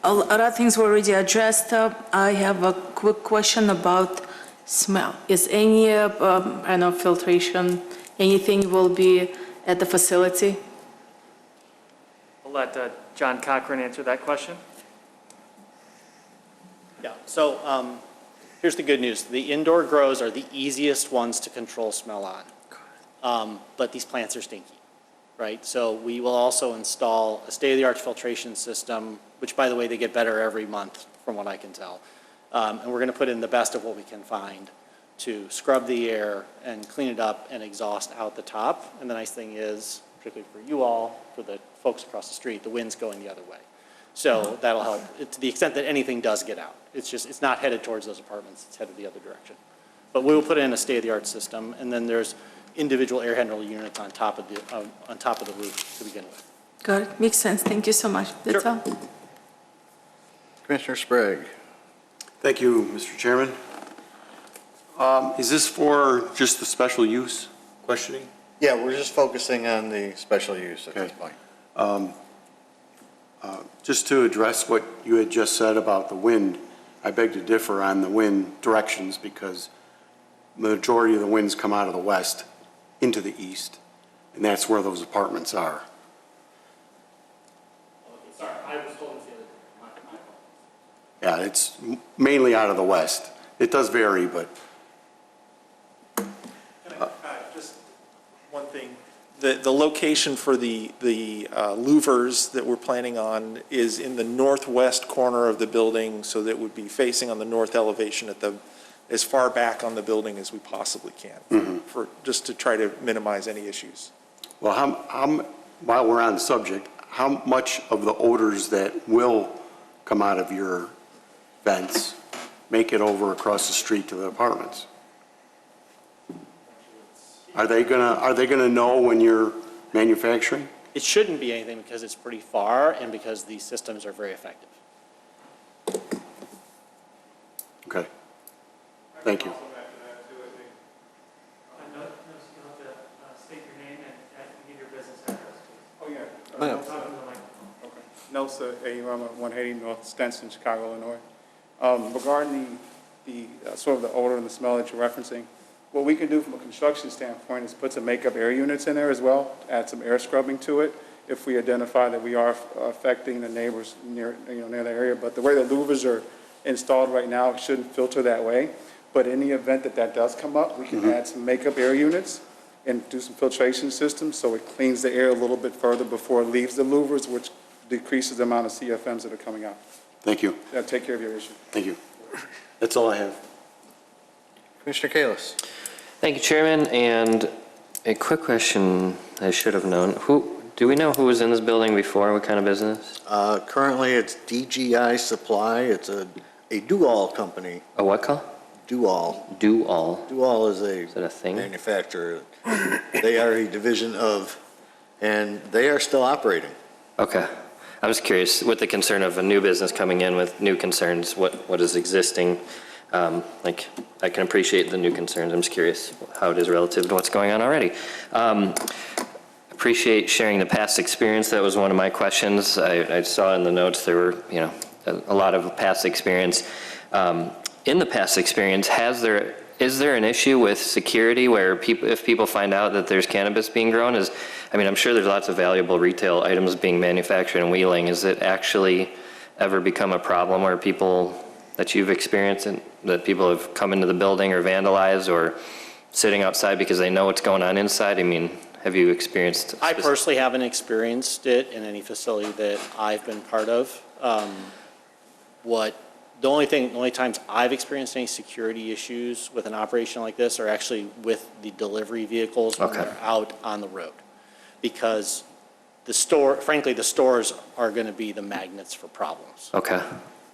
a lot of things were already addressed. I have a quick question about smell. Is any, I know filtration, anything will be at the facility? I'll let John Cochran answer that question. Yeah, so here's the good news. The indoor grows are the easiest ones to control smell on. But these plants are stinky, right? So we will also install a state-of-the-art filtration system, which, by the way, they get better every month, from what I can tell. And we're going to put in the best of what we can find to scrub the air and clean it up and exhaust out the top. And the nice thing is, particularly for you all, for the folks across the street, the wind's going the other way. So that'll help to the extent that anything does get out. It's not headed towards those apartments, it's headed the other direction. But we will put in a state-of-the-art system, and then there's individual air handler units on top of the roof to begin with. Got it, makes sense. Thank you so much. That's all. Commissioner Sprague. Thank you, Mr. Chairman. Is this for just the special use questioning? Yeah, we're just focusing on the special use at this point. Just to address what you had just said about the wind, I beg to differ on the wind directions because the majority of the winds come out of the west into the east, and that's where those apartments are. Sorry, I was told it's the other way. Yeah, it's mainly out of the west. It does vary, but Just one thing. The location for the louvers that we're planning on is in the northwest corner of the building, so that would be facing on the north elevation at as far back on the building as we possibly can, just to try to minimize any issues. well, while we're on the subject, how much of the odors that will come out of your vents make it over across the street to the apartments? Are they gonna know when you're manufacturing? It shouldn't be anything because it's pretty far and because these systems are very effective. Okay. Thank you. State your name and give your business address, please. Oh, yeah. Okay. Nelson A. Rama, 180 North Stetson, Chicago, Illinois. Regarding the sort of the odor and the smell that you're referencing, what we can do from a construction standpoint is put some makeup air units in there as well, add some air scrubbing to it if we identify that we are affecting the neighbors near the area. But the way the louvers are installed right now, it shouldn't filter that way. But in the event that does come up, we can add some makeup air units and do some filtration systems so it cleans the air a little bit further before it leaves the louvers, which decreases the amount of CFMs that are coming out. Thank you. That'll take care of your issue. Thank you. That's all I have. Commissioner Kalis. Thank you, Chairman. And a quick question I should have known. Do we know who was in this building before? What kind of business? Currently, it's DGI Supply. It's a do-all company. A what call? Do-all. Do-all. Do-all is that a thing? Manufacturer. They are a division of, and they are still operating. Okay. I was curious, with the concern of a new business coming in with new concerns, what is existing? I can appreciate the new concerns. I'm just curious how it is relative to what's going on already. Appreciate sharing the past experience. That was one of my questions. I saw in the notes there were, a lot of past experience. In the past experience, is there an issue with security where if people find out that there's cannabis being grown? I'm sure there's lots of valuable retail items being manufactured in Wheeling. Has it actually ever become a problem where that you've experienced that people have come into the building or vandalized or sitting outside because they know what's going on inside? Have you experienced? I personally haven't experienced it in any facility that I've been part of. The only times I've experienced any security issues with an operation like this are actually with the delivery vehicles when they're out on the road. Because the stores are going to be the magnets for problems. Okay.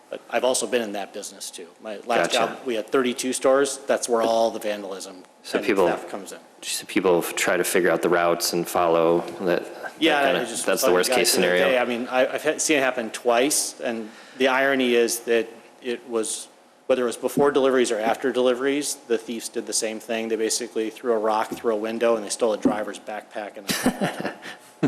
But I've also been in that business too. My last job, we had 32 stores. That's where all the vandalism and theft comes in. So people try to figure out the routes and follow that. Yeah, that's the worst case scenario. I've seen it happen twice, and the irony is that it was Whether it was before deliveries or after deliveries, the thieves did the same thing. They basically threw a rock through a window and they stole a driver's backpack and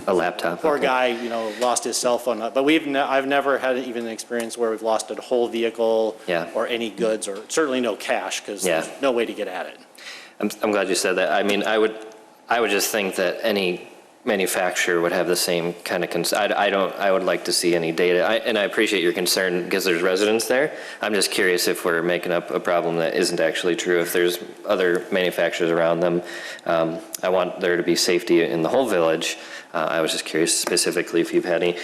A laptop. poor okay. guy, lost his cell phone. But I've never had even an experience where we've lost a whole vehicle Yeah. or any goods, or certainly no cash, because Yeah. there's no way to get at it. I'm glad you said that. I mean, I would just think that any manufacturer would have the same kind of concern. I would like to see any data. And I appreciate your concern because there's residents there. I'm just curious if we're making up a problem that isn't actually true, if there's other manufacturers around them. I want there to be safety in the whole village. I was just curious specifically if you've had any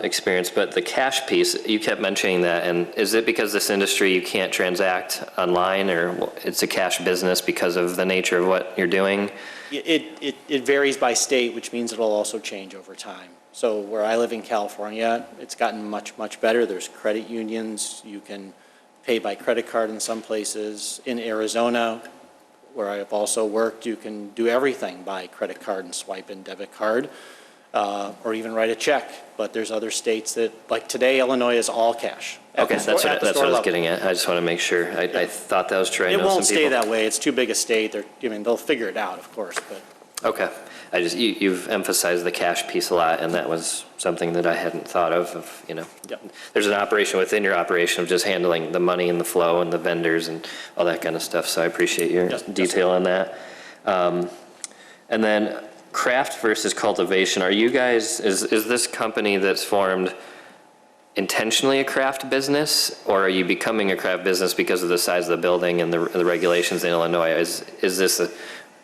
experience. But the cash piece, you kept mentioning that, and is it because this industry you can't transact online, or it's a cash business because of the nature of what you're doing? It varies by state, which means it'll also change over time. So where I live in California, it's gotten much, much better. There's credit unions. You can pay by credit card in some places. In Arizona, where I've also worked, you can do everything by credit card and swipe and debit card, or even write a check. But there's other states that, like today, Illinois is all cash. Okay, that's what I was getting at. I just want to make sure. I thought that was true. It won't stay that way. It's too big a state. They'll figure it out, of course, but. Okay. You've emphasized the cash piece a lot, and that was something that I hadn't thought of, There's an operation within your operation of just handling the money and the flow and the vendors and all that kind of stuff, so I appreciate your detail on that. And then craft versus cultivation, are you guys, is this company that's formed intentionally a craft business, or are you becoming a craft business because of the size of the building and the regulations in Illinois?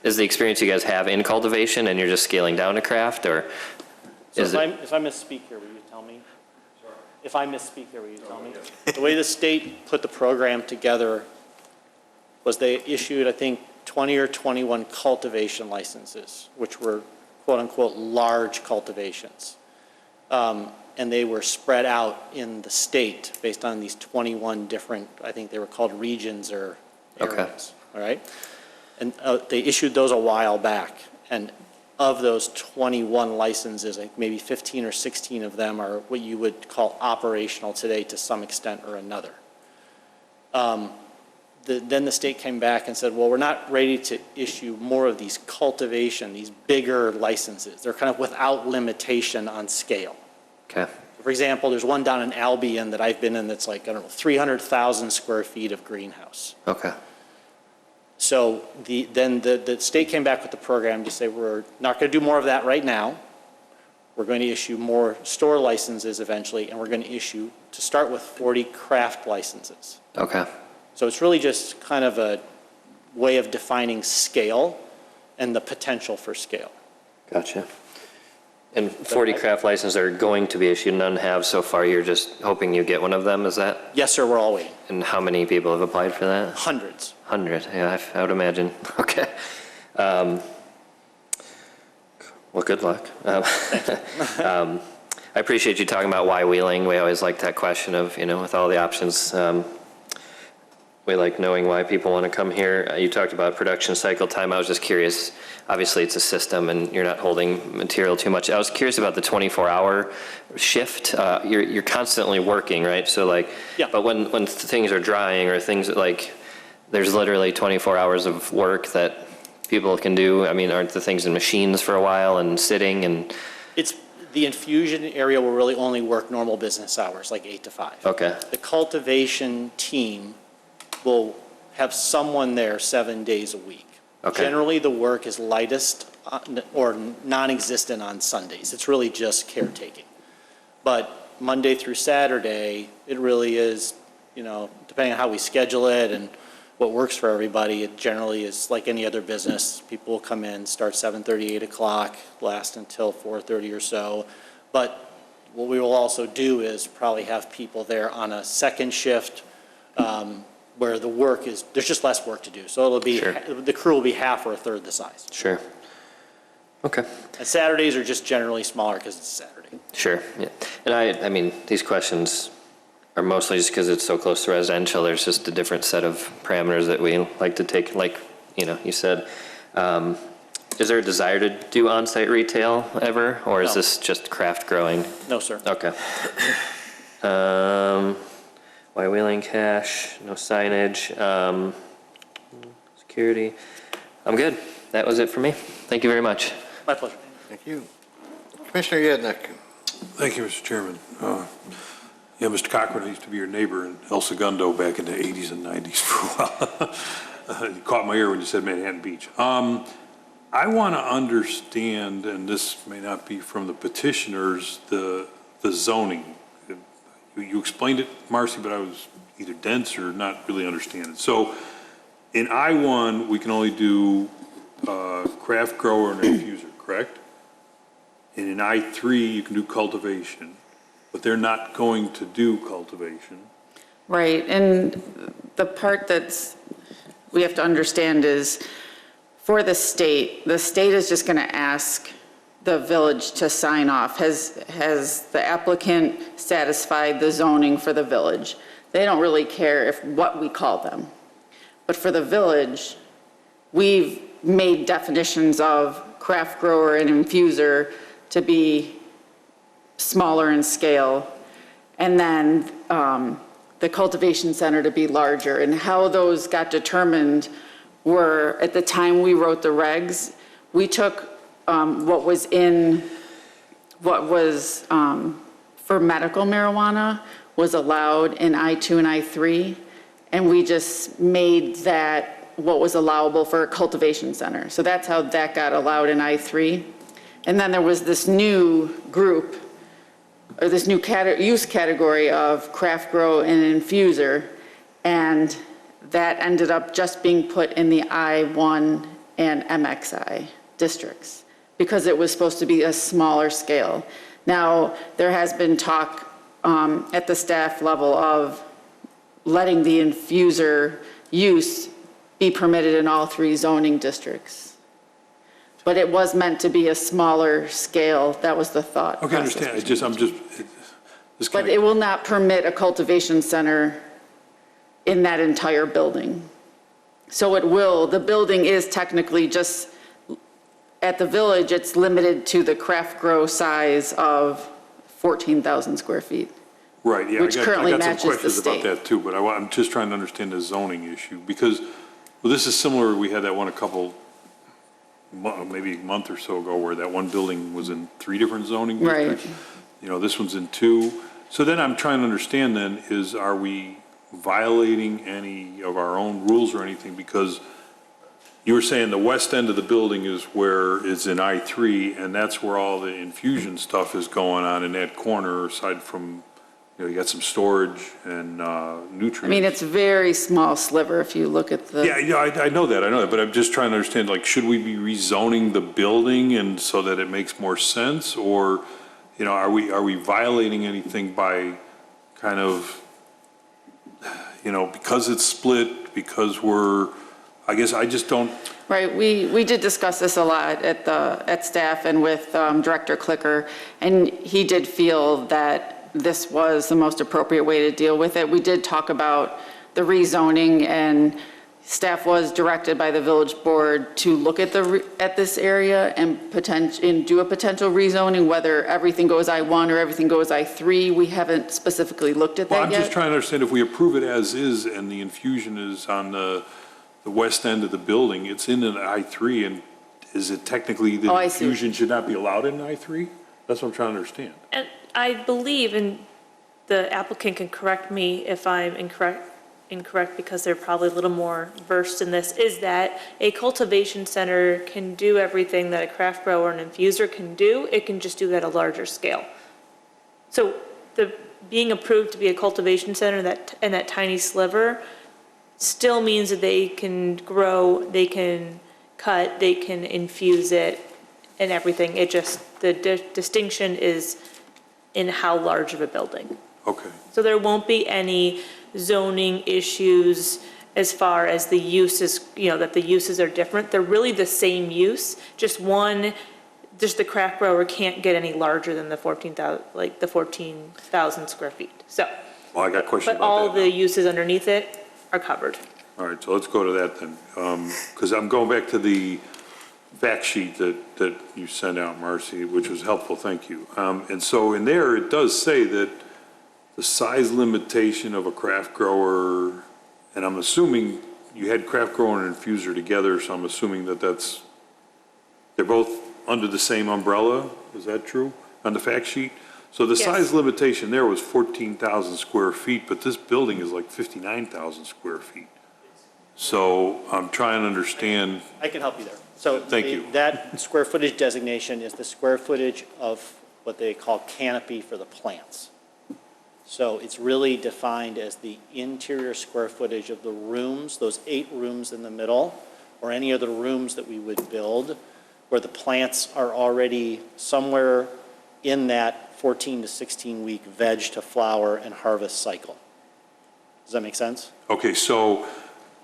Is the experience you guys have in cultivation and you're just scaling down to craft, or So if I misspeak here, will you tell me? Sure. If I misspeak here, will you tell me? The way the state put the program together was they issued, I think, 20 or 21 cultivation licenses, which were quote-unquote large cultivations. And they were spread out in the state based on these 21 different, I think they were called regions or areas, all right? And they issued those a while back. And of those 21 licenses, like maybe 15 or 16 of them are what you would call operational today to some extent or another. Then the state came back and said, well, we're not ready to issue more of these cultivation, these bigger licenses. They're kind of without limitation on scale. Okay. For example, there's one down in Albion that I've been in that's like, 300,000 square feet of greenhouse. Okay. So then the state came back with the program to say, we're not going to do more of that right now. We're going to issue more store licenses eventually, and we're going to start with 40 craft licenses. Okay. So it's really just kind of a way of defining scale and the potential for scale. Gotcha. And 40 craft licenses are going to be issued, none have so far. You're just hoping you get one of them, is that? Yes, sir, we're all waiting. And how many people have applied for that? Hundreds. 100, yeah, I would imagine. Okay. Well, good luck. I appreciate you talking about why wheeling. We always like that question of, with all the options. We like knowing why people want to come here. You talked about production cycle time. I was just curious. Obviously, it's a system, and you're not holding material too much. I was curious about the 24-hour shift. You're constantly working, right? So, yeah. But when things are drying or things there's literally 24 hours of work that people can do. I mean, aren't the things in machines for a while and sitting and? It's the infusion area will really only work normal business hours, like 8 to 5. Okay. The cultivation team will have someone there 7 days a week. Okay. Generally, the work is lightest or non-existent on Sundays. It's really just caretaking. But Monday through Saturday, it really is, depending on how we schedule it and what works for everybody, it generally is like any other business. People will come in, start 7:30, 8 o'clock, last until 4:30 or so. But what we will also do is probably have people there on a second shift, where the work is, there's just less work to do. So it'll be, Sure. The crew will be half or a third the size. Sure. Okay. And Saturdays are just generally smaller because it's Saturday. Sure, yeah. And I mean, these questions are mostly just because it's so close to residential. There's just a different set of parameters that we like to take, like, you said. Is there a desire to do on-site retail ever, or is this just craft growing? No, sir. Okay. Why wheeling cash, no signage, security. I'm good. That was it for me. Thank you very much. My pleasure. Thank you. Commissioner Yadnick. Thank you, Mr. Chairman. Yeah, Mr. Cochran, I used to be your neighbor in El Segundo back in the 80s and 90s for a while. You caught my ear when you said Manhattan Beach. I want to understand, and this may not be from the petitioners, the zoning. You explained it, Marcy, but I was either dense or not really understanding. So in I-1, we can only do craft grower and infuser, correct? And in I-3, you can do cultivation, but they're not going to do cultivation. Right, and the part that's, we have to understand is, for the state is just gonna ask the village to sign off. Has the applicant satisfied the zoning for the village? They don't really care what we call them. But for the village, we've made definitions of craft grower and infuser to be smaller in scale, and then the cultivation center to be larger. And how those got determined were, at the time we wrote the regs, we took what was for medical marijuana was allowed in I-2 and I-3, and we just made that what was allowable for a cultivation center. So that's how that got allowed in I-3. And then there was this new group, or this new use category of craft grow and infuser, and that ended up just being put in the I-1 and MXI districts because it was supposed to be a smaller scale. Now, there has been talk at the staff level of letting the infuser use be permitted in all 3 zoning districts. But it was meant to be a smaller scale. That was the thought. Okay, I understand. But it will not permit a cultivation center in that entire building. So it will, the building is technically just, at the village, it's limited to the craft grow size of 14,000 square feet. Right, yeah. Which currently matches the I got some questions state. about that too, but I'm just trying to understand the zoning issue because, well, this is similar, we had that one maybe a month or so ago where that one building was in 3 different zoning districts. Right. You know, this one's in 2. So then I'm trying to understand then is, are we violating any of our own rules or anything? Because you were saying the west end of the building is where it's in I-3, and that's where all the infusion stuff is going on in that corner, aside from, you know, you got some storage and nutrients. I mean, it's a very small sliver if you look at the. Yeah, I know that, but I'm just trying to understand, like, should we be rezoning the building and so that it makes more sense? Or, you know, are we violating anything by kind of, you know, because it's split, because I guess I just don't. Right, we did discuss this a lot at staff and with Director Clicker, and he did feel that this was the most appropriate way to deal with it. We did talk about the rezoning, and staff was directed by the village board to look at this area and do a potential rezoning, whether everything goes I-1 or everything goes I-3. We haven't specifically looked at that yet. Well, I'm just trying to understand, if we approve it as is and the infusion is on the west end of the building, it's in an I-3, and is it technically the infusion should not be allowed in I-3? That's what I'm trying to understand. And I believe, and the applicant can correct me if I'm incorrect because they're probably a little more versed in this, is that a cultivation center can do everything that a craft grower and infuser can do. It can just do it at a larger scale. So being approved to be a cultivation center in that tiny sliver still means that they can grow, they can cut, they can infuse it and everything. It just, the distinction is in how large of a building. Okay. So there won't be any zoning issues as far as the uses, you know, that the uses are different. They're really the same use, just the craft grower can't get any larger than the 14,000 square feet. So. Well, I got questions But about all that the now. uses underneath it are covered. All right, so let's go to that then, because I'm going back to the fact sheet that you sent out, Marcy, which was helpful, thank you. And so in there, it does say that the size limitation of a craft grower, and I'm assuming you had craft grower and infuser together, so I'm assuming that they're both under the same umbrella, is that true, on the fact sheet? So the Yes. size limitation there was 14,000 square feet, but this building is like 59,000 square feet. So I'm trying to understand. I can help you there. So Thank you. that square footage designation is the square footage of what they call canopy for the plants. So it's really defined as the interior square footage of the rooms, those 8 rooms in the middle, or any of the rooms that we would build, where the plants are already somewhere in that 14 to 16 week veg to flower and harvest cycle. Does that make sense? Okay, so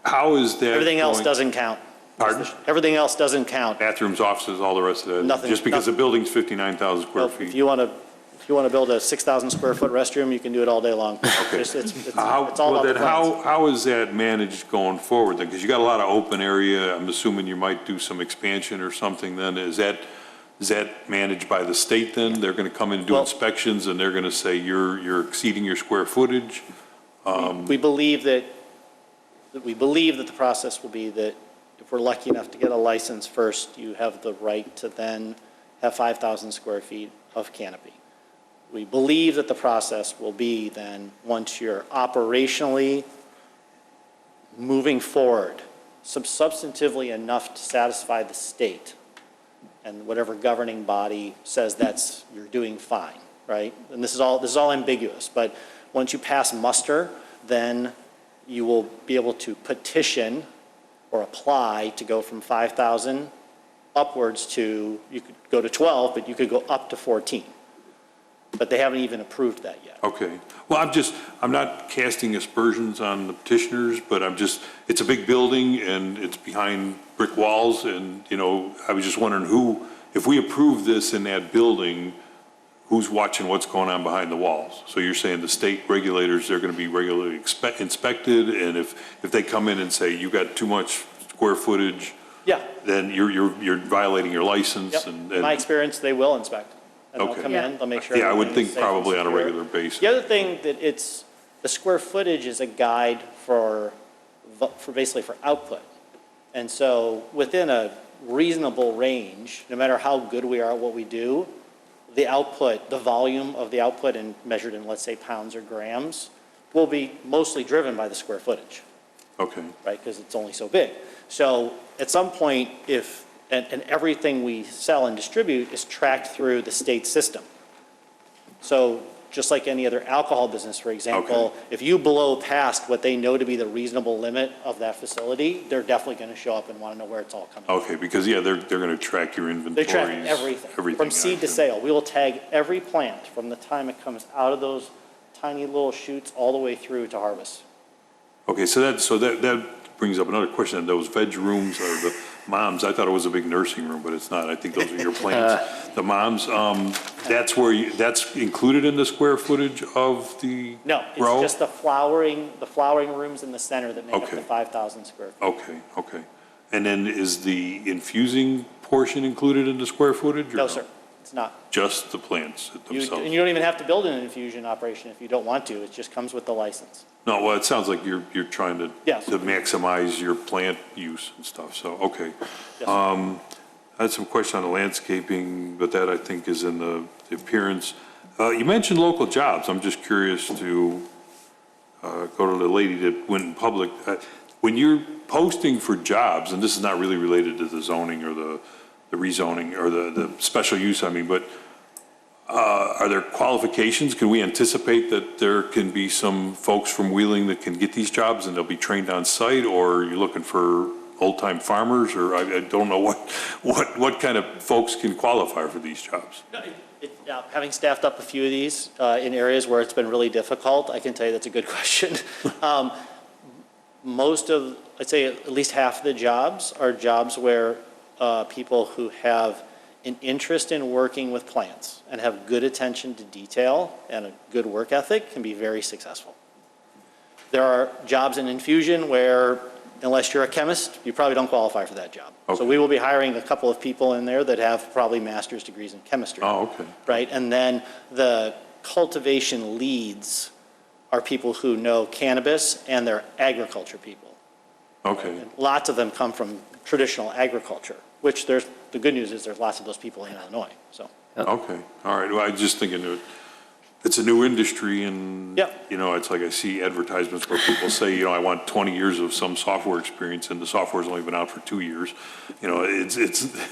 how is that? Everything else going- doesn't count. Pardon? Everything else doesn't count. Bathrooms, offices, all the rest of that? Nothing- Just because the nothing. building's 59,000 square If feet? you want to build a 6,000 square foot restroom, you can do it all day long. Okay. It's How, it's all well, about the then plants. how is that managed going forward then? Because you got a lot of open area. I'm assuming you might do some expansion or something then. Is that managed by the state then? They're going to come in and do Well- inspections and they're going to say you're exceeding your square footage? We believe that the process will be that if we're lucky enough to get a license first, you have the right to then have 5,000 square feet of canopy. We believe that the process will be then, once you're operationally moving forward, substantively enough to satisfy the state and whatever governing body says you're doing fine, right? And this is all ambiguous, but once you pass muster, then you will be able to petition or apply to go from 5,000 upwards to, you could go to 12, but you could go up to 14. But they haven't even approved that yet. Okay. Well, I'm not casting aspersions on the petitioners, but it's a big building and it's behind brick walls and, I was just wondering if we approve this in that building, who's watching what's going on behind the walls? So you're saying the state regulators, they're going to be regularly inspected, and if they come in and say, you got too much square footage, Yeah. then you're violating your license? Yep. And In my experience, they will inspect. And they'll Okay. come in, they'll make sure. Yeah, I would everything is think safe and probably on a secure. regular basis. The other thing that the square footage is a guide for basically for output. And so within a reasonable range, no matter how good we are at what we do, the output, the volume of the output and measured in, let's say, pounds or grams, will be mostly driven by the square footage. Okay. Right, because it's only so big. So at some point, and everything we sell and distribute is tracked through the state system. So just like any other alcohol business, for example, if you blow past what they know to be the reasonable limit of that facility, they're definitely going to show up and want to know where it's all coming from. Okay, because, they're going to track your They inventories. track everything, from seed to sale. We will tag every plant from the time it comes out of those tiny little shoots all the way through to harvest. Okay, so that brings up another question. Those veg rooms are the moms. I thought it was a big nursing room, but it's not. I think those are your plants. The moms, that's included in the square footage of the No, row? it's just the flowering rooms in the center that make up the 5,000 square feet. Okay. And then is the infusing portion included in the square footage? Or No, sir, it's not. Just the plants And themselves? you don't even have to build an infusion operation if you don't want to. It just comes with the license. No, well, it sounds like you're trying to Yes. to maximize your plant use and stuff, so, okay. Yes. I had some question on the landscaping, but that I think is in the appearance. You mentioned local jobs. I'm just curious to go to the lady that went in public. When you're posting for jobs, and this is not really related to the zoning or the rezoning or the special use, but are there qualifications? Can we anticipate that there can be some folks from Wheeling that can get these jobs and they'll be trained on site, or are you looking for old-time farmers, or I don't know what kind of folks can qualify for these jobs? Having staffed up a few of these in areas where it's been really difficult, I can tell you that's a good question. I'd say at least half of the jobs are jobs where people who have an interest in working with plants and have good attention to detail and a good work ethic can be very successful. There are jobs in infusion where, unless you're a chemist, you probably don't qualify for that job. Okay. So we will be hiring a couple of people in there that have probably master's degrees in chemistry. Oh, okay. Right, and then the cultivation leads are people who know cannabis and they're agriculture people. Okay. And lots of them come from traditional agriculture, which the good news is there's lots of those people in Illinois, so. Okay, all right. Well, I was just thinking that it's a new industry and, Yep. you know, it's like I see advertisements where people say, you know, I want 20 years of some software experience and the software's only been out for 2 years. You know, it's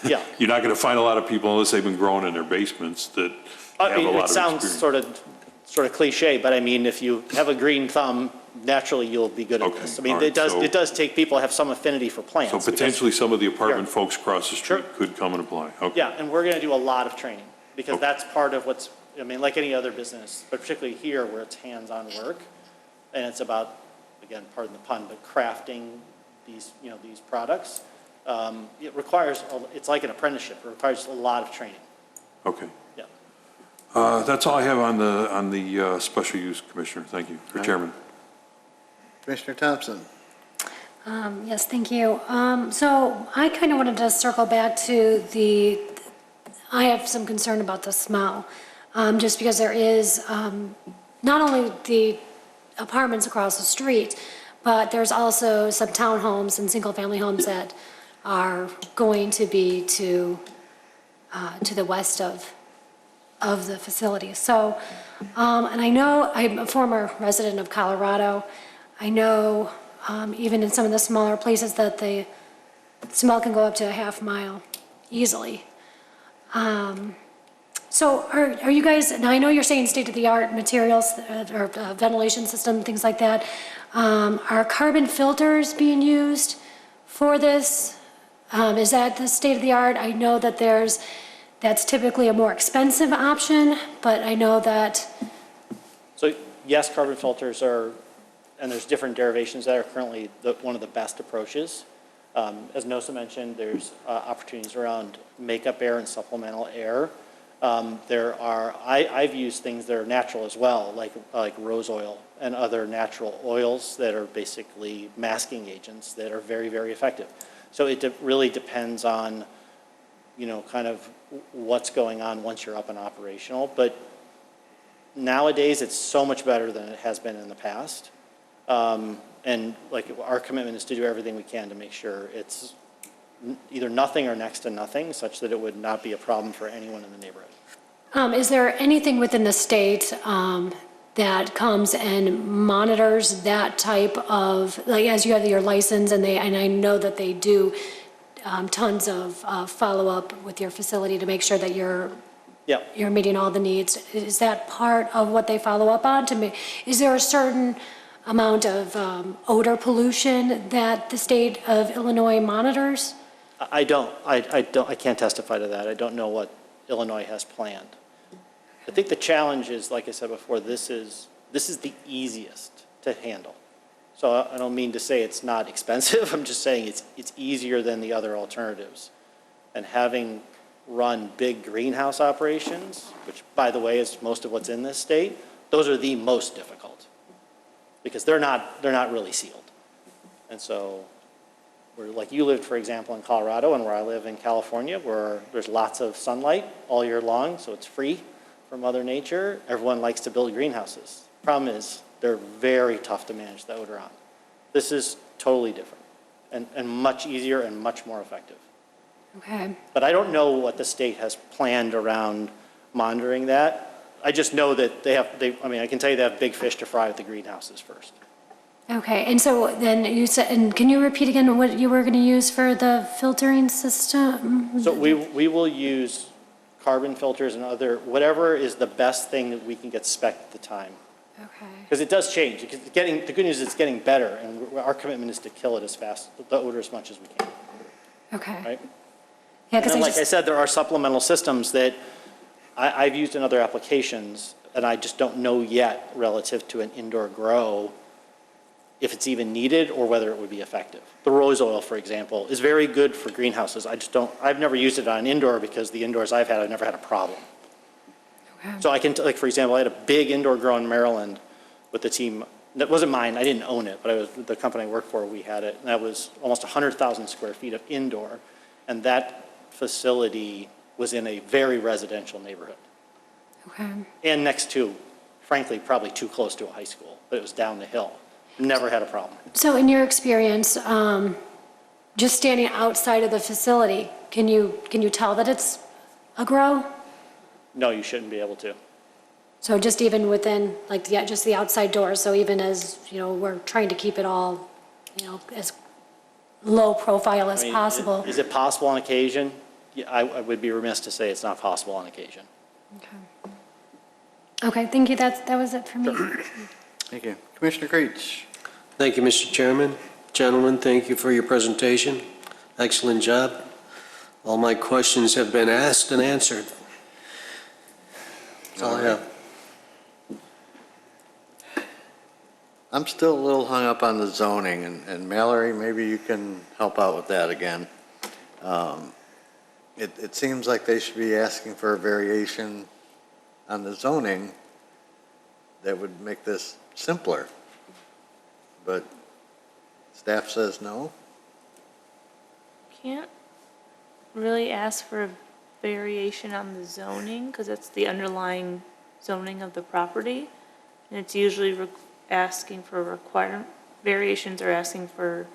Yeah. you're not going to find a lot of people unless they've been growing in their basements that have I a mean, lot it of sounds experience. sort of cliche, but I mean, if you have a green thumb, naturally you'll be good at Okay, this. I mean, all right, so- it does take people who have some affinity for plants. So because- potentially some of the apartment folks across the street Sure. could come and apply. Okay. Yeah, and we're going to do a lot of training, because that's part of what's, I mean, like any other business, but particularly here where it's hands-on work, and it's about, again, pardon the pun, but crafting these, you know, these products. It requires, it's like an apprenticeship, it requires a lot of training. Okay. Yeah. That's all I have on the special use, Commissioner. Thank you, or Chairman. Commissioner Thompson? Yes, thank you. So I kind of wanted to circle back to I have some concern about the smell, just because there is not only the apartments across the street, but there's also some townhomes and single-family homes that are going to be to the west of the facility. So, and I know, I'm a former resident of Colorado. I know even in some of the smaller places that the smell can go up to a half mile easily. So are you guys, now I know you're saying state-of-the-art materials or ventilation system, things like that. Are carbon filters being used for this? Is that the state-of-the-art? I know that that's typically a more expensive option, but I know that. So yes, carbon filters are, and there's different derivations that are currently one of the best approaches. As Nosa mentioned, there's opportunities around makeup air and supplemental air. I've used things that are natural as well, like rose oil and other natural oils that are basically masking agents that are very, very effective. So it really depends on, you know, kind of what's going on once you're up and operational. But nowadays, it's so much better than it has been in the past. And like our commitment is to do everything we can to make sure it's either nothing or next to nothing, such that it would not be a problem for anyone in the neighborhood. Is there anything within the state that comes and monitors that type of, like as you have your license and I know that they do tons of follow-up with your facility to make sure that you're meeting all the needs. Is that part of what they follow up on? Is there a certain amount of odor pollution that the state of Illinois monitors? I can't testify to that. I don't know what Illinois has planned. I think the challenge is, like I said before, this is the easiest to handle. So I don't mean to say it's not expensive. I'm just saying it's easier than the other alternatives. And having run big greenhouse operations, which by the way is most of what's in this state, those are the most difficult because they're not really sealed. And so where, like you lived, for example, in Colorado, and where I live in California, where there's lots of sunlight all year long, so it's free from Mother Nature, everyone likes to build greenhouses. Problem is, they're very tough to manage the odor on. This is totally different and much easier and much more effective. Okay. But I don't know what the state has planned around monitoring that. I just know that I can tell you they have big fish to fry with the greenhouses first. Okay, and so then you said, and can you repeat again what you were going to use for the filtering system? So we will use carbon filters and whatever is the best thing that we can get spec'd at the time. Okay. Because it does change. Because the good news is it's getting better, and our commitment is to kill it as fast, the odor as much as we can. Okay. Right? Yeah, And then, like I said, there are supplemental systems that I've used in other applications, and I just don't know yet relative to an indoor grow if it's even needed or whether it would be effective. The rose oil, for example, is very good for greenhouses. I've never used it on indoor because the indoors I've never had a problem. Okay. So I can, like for example, I had a big indoor grow in Maryland with the team. That wasn't mine, I didn't own it, but the company I worked for, we had it. And that was almost 100,000 square feet of indoor. And that facility was in a very residential neighborhood. Okay. And next to, frankly, probably too close to a high school. but it was down the hill. Never had a problem. So in your experience, just standing outside of the facility, can you tell that it's a grow? No, you shouldn't be able to. So just even within, like, just the outside doors, so even as, we're trying to keep it all, as low profile as I mean, possible. Is it possible on occasion? Yeah, I would be remiss to say it's not possible on occasion. Okay, thank you, that was it for me. Thank you. Commissioner Creech. Thank you, Mr. Chairman. Gentlemen, thank you for your presentation. Excellent job. All my questions have been asked and answered. That's all I have. I'm still a little hung up on the zoning, and Mallory, maybe you can help out with that again. It seems like they should be asking for a variation on the zoning that would make this simpler. But staff says no? Can't really ask for a variation on the zoning because it's the underlying zoning of the property. And it's usually asking for variations or asking for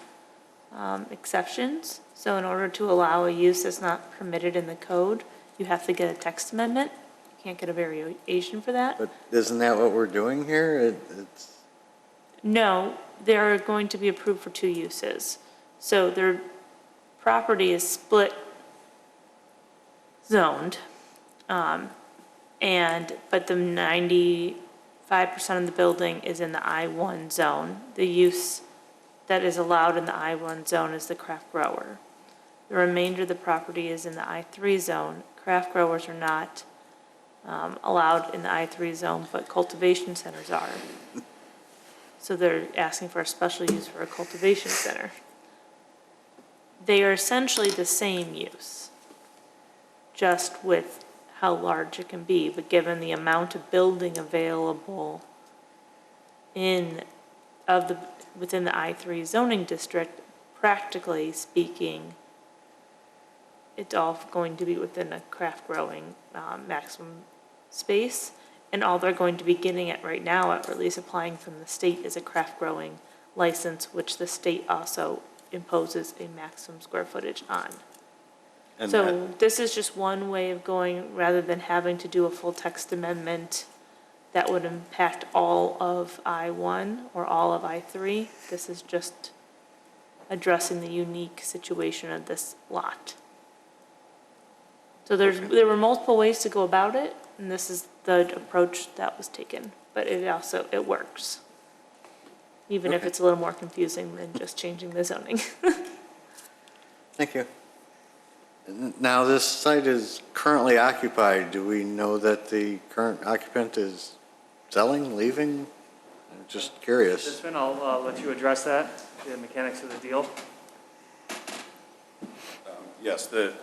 exceptions. So in order to allow a use that's not permitted in the code, you have to get a text amendment. You can't get a variation for that. But isn't that what we're doing here? It's No, they're going to be approved for 2 uses. So their property is split zoned, but the 95% of the building is in the I-1 zone. The use that is allowed in the I-1 zone is the craft grower. The remainder of the property is in the I-3 zone. Craft growers are not allowed in the I-3 zone, but cultivation centers are. So they're asking for a special use for a cultivation center. They are essentially the same use, just with how large it can be, but given the amount of building available within the I-3 zoning district, practically speaking, it's all going to be within a craft growing maximum space. And all they're going to be getting at right now, or at least applying from the state, is a craft growing license, which the state also imposes a maximum square footage on. And So this is just one way of going, rather than having to do a full text amendment that would impact all of I-1 or all of I-3. This is just addressing the unique situation of this lot. So there were multiple ways to go about it, and this is the approach that was taken, but it works. Even if it's a little more confusing than just changing the zoning. Thank you. Now, this site is currently occupied. Do we know that the current occupant is selling, leaving? I'm just curious. Participant, I'll let you address that, the mechanics of the deal. Yes, the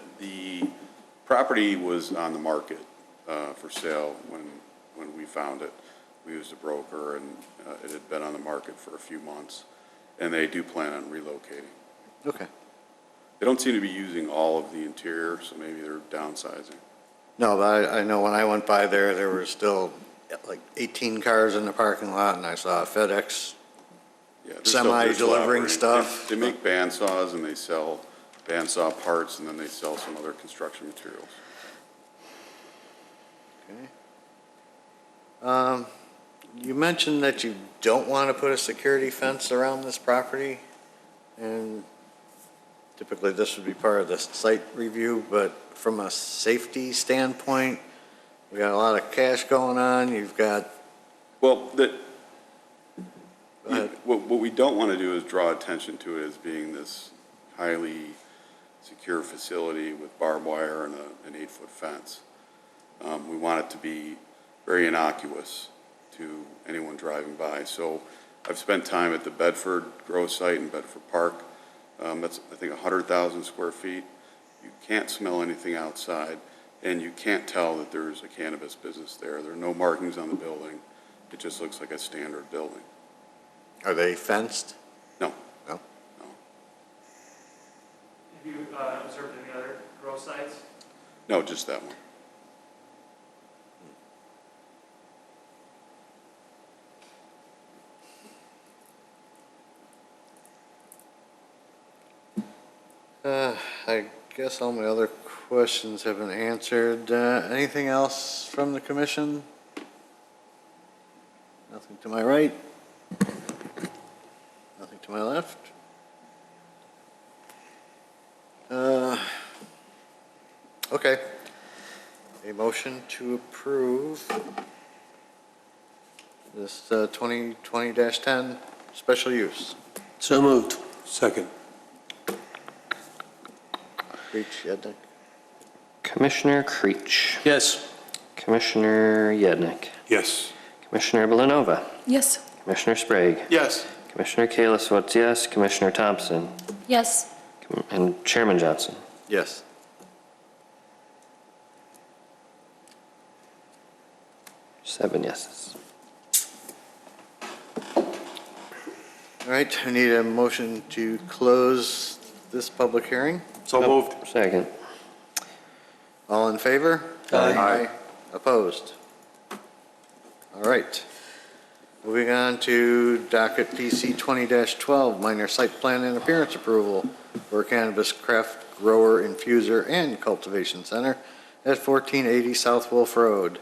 property was on the market for sale when we found it. We used a broker, and it had been on the market for a few months, and they do plan on relocating. Okay. They don't seem to be using all of the interior, so maybe they're downsizing. No, but I know when I went by there were still like 18 cars in the parking lot, and I saw a FedEx semi delivering stuff. They make bandsaws, and they sell bandsaw parts, and then they sell some other construction materials. Okay. You mentioned that you don't want to put a security fence around this property, and typically this would be part of the site review, but from a safety standpoint, we got a lot of cash going on, you've got... Well, what we don't want to do is draw attention to it as being this highly secure facility with barbed wire and an 8-foot fence. We want it to be very innocuous to anyone driving by. So I've spent time at the Bedford Grow site in Bedford Park. That's, I think, 100,000 square feet. You can't smell anything outside, and you can't tell that there's a cannabis business there. There are no markings on the building. It just looks like a standard building. Are they fenced? No. No? Have you observed any other grow sites? No, just that one. guess all my other questions have been answered. Anything else from the commission? Nothing to my right? Nothing to my left? Okay. A motion to approve this 2020-10 special use. So moved. Second. Creech, Yednick. Commissioner Creech. Yes. Commissioner Yednick. Yes. Commissioner Belanova. Yes. Commissioner Sprague. Yes. Commissioner Kalis votes yes. Commissioner Thompson. Yes. And Chairman Johnson. Yes. Seven yeses. All right, I need a motion to close this public hearing. So moved. Second. All in favor? Aye. Opposed? All right. Moving on to docket PC 20-12, minor site plan and appearance approval for Cannabis Craft Grower Infuser and Cultivation Center at 1480 South Wolf Road.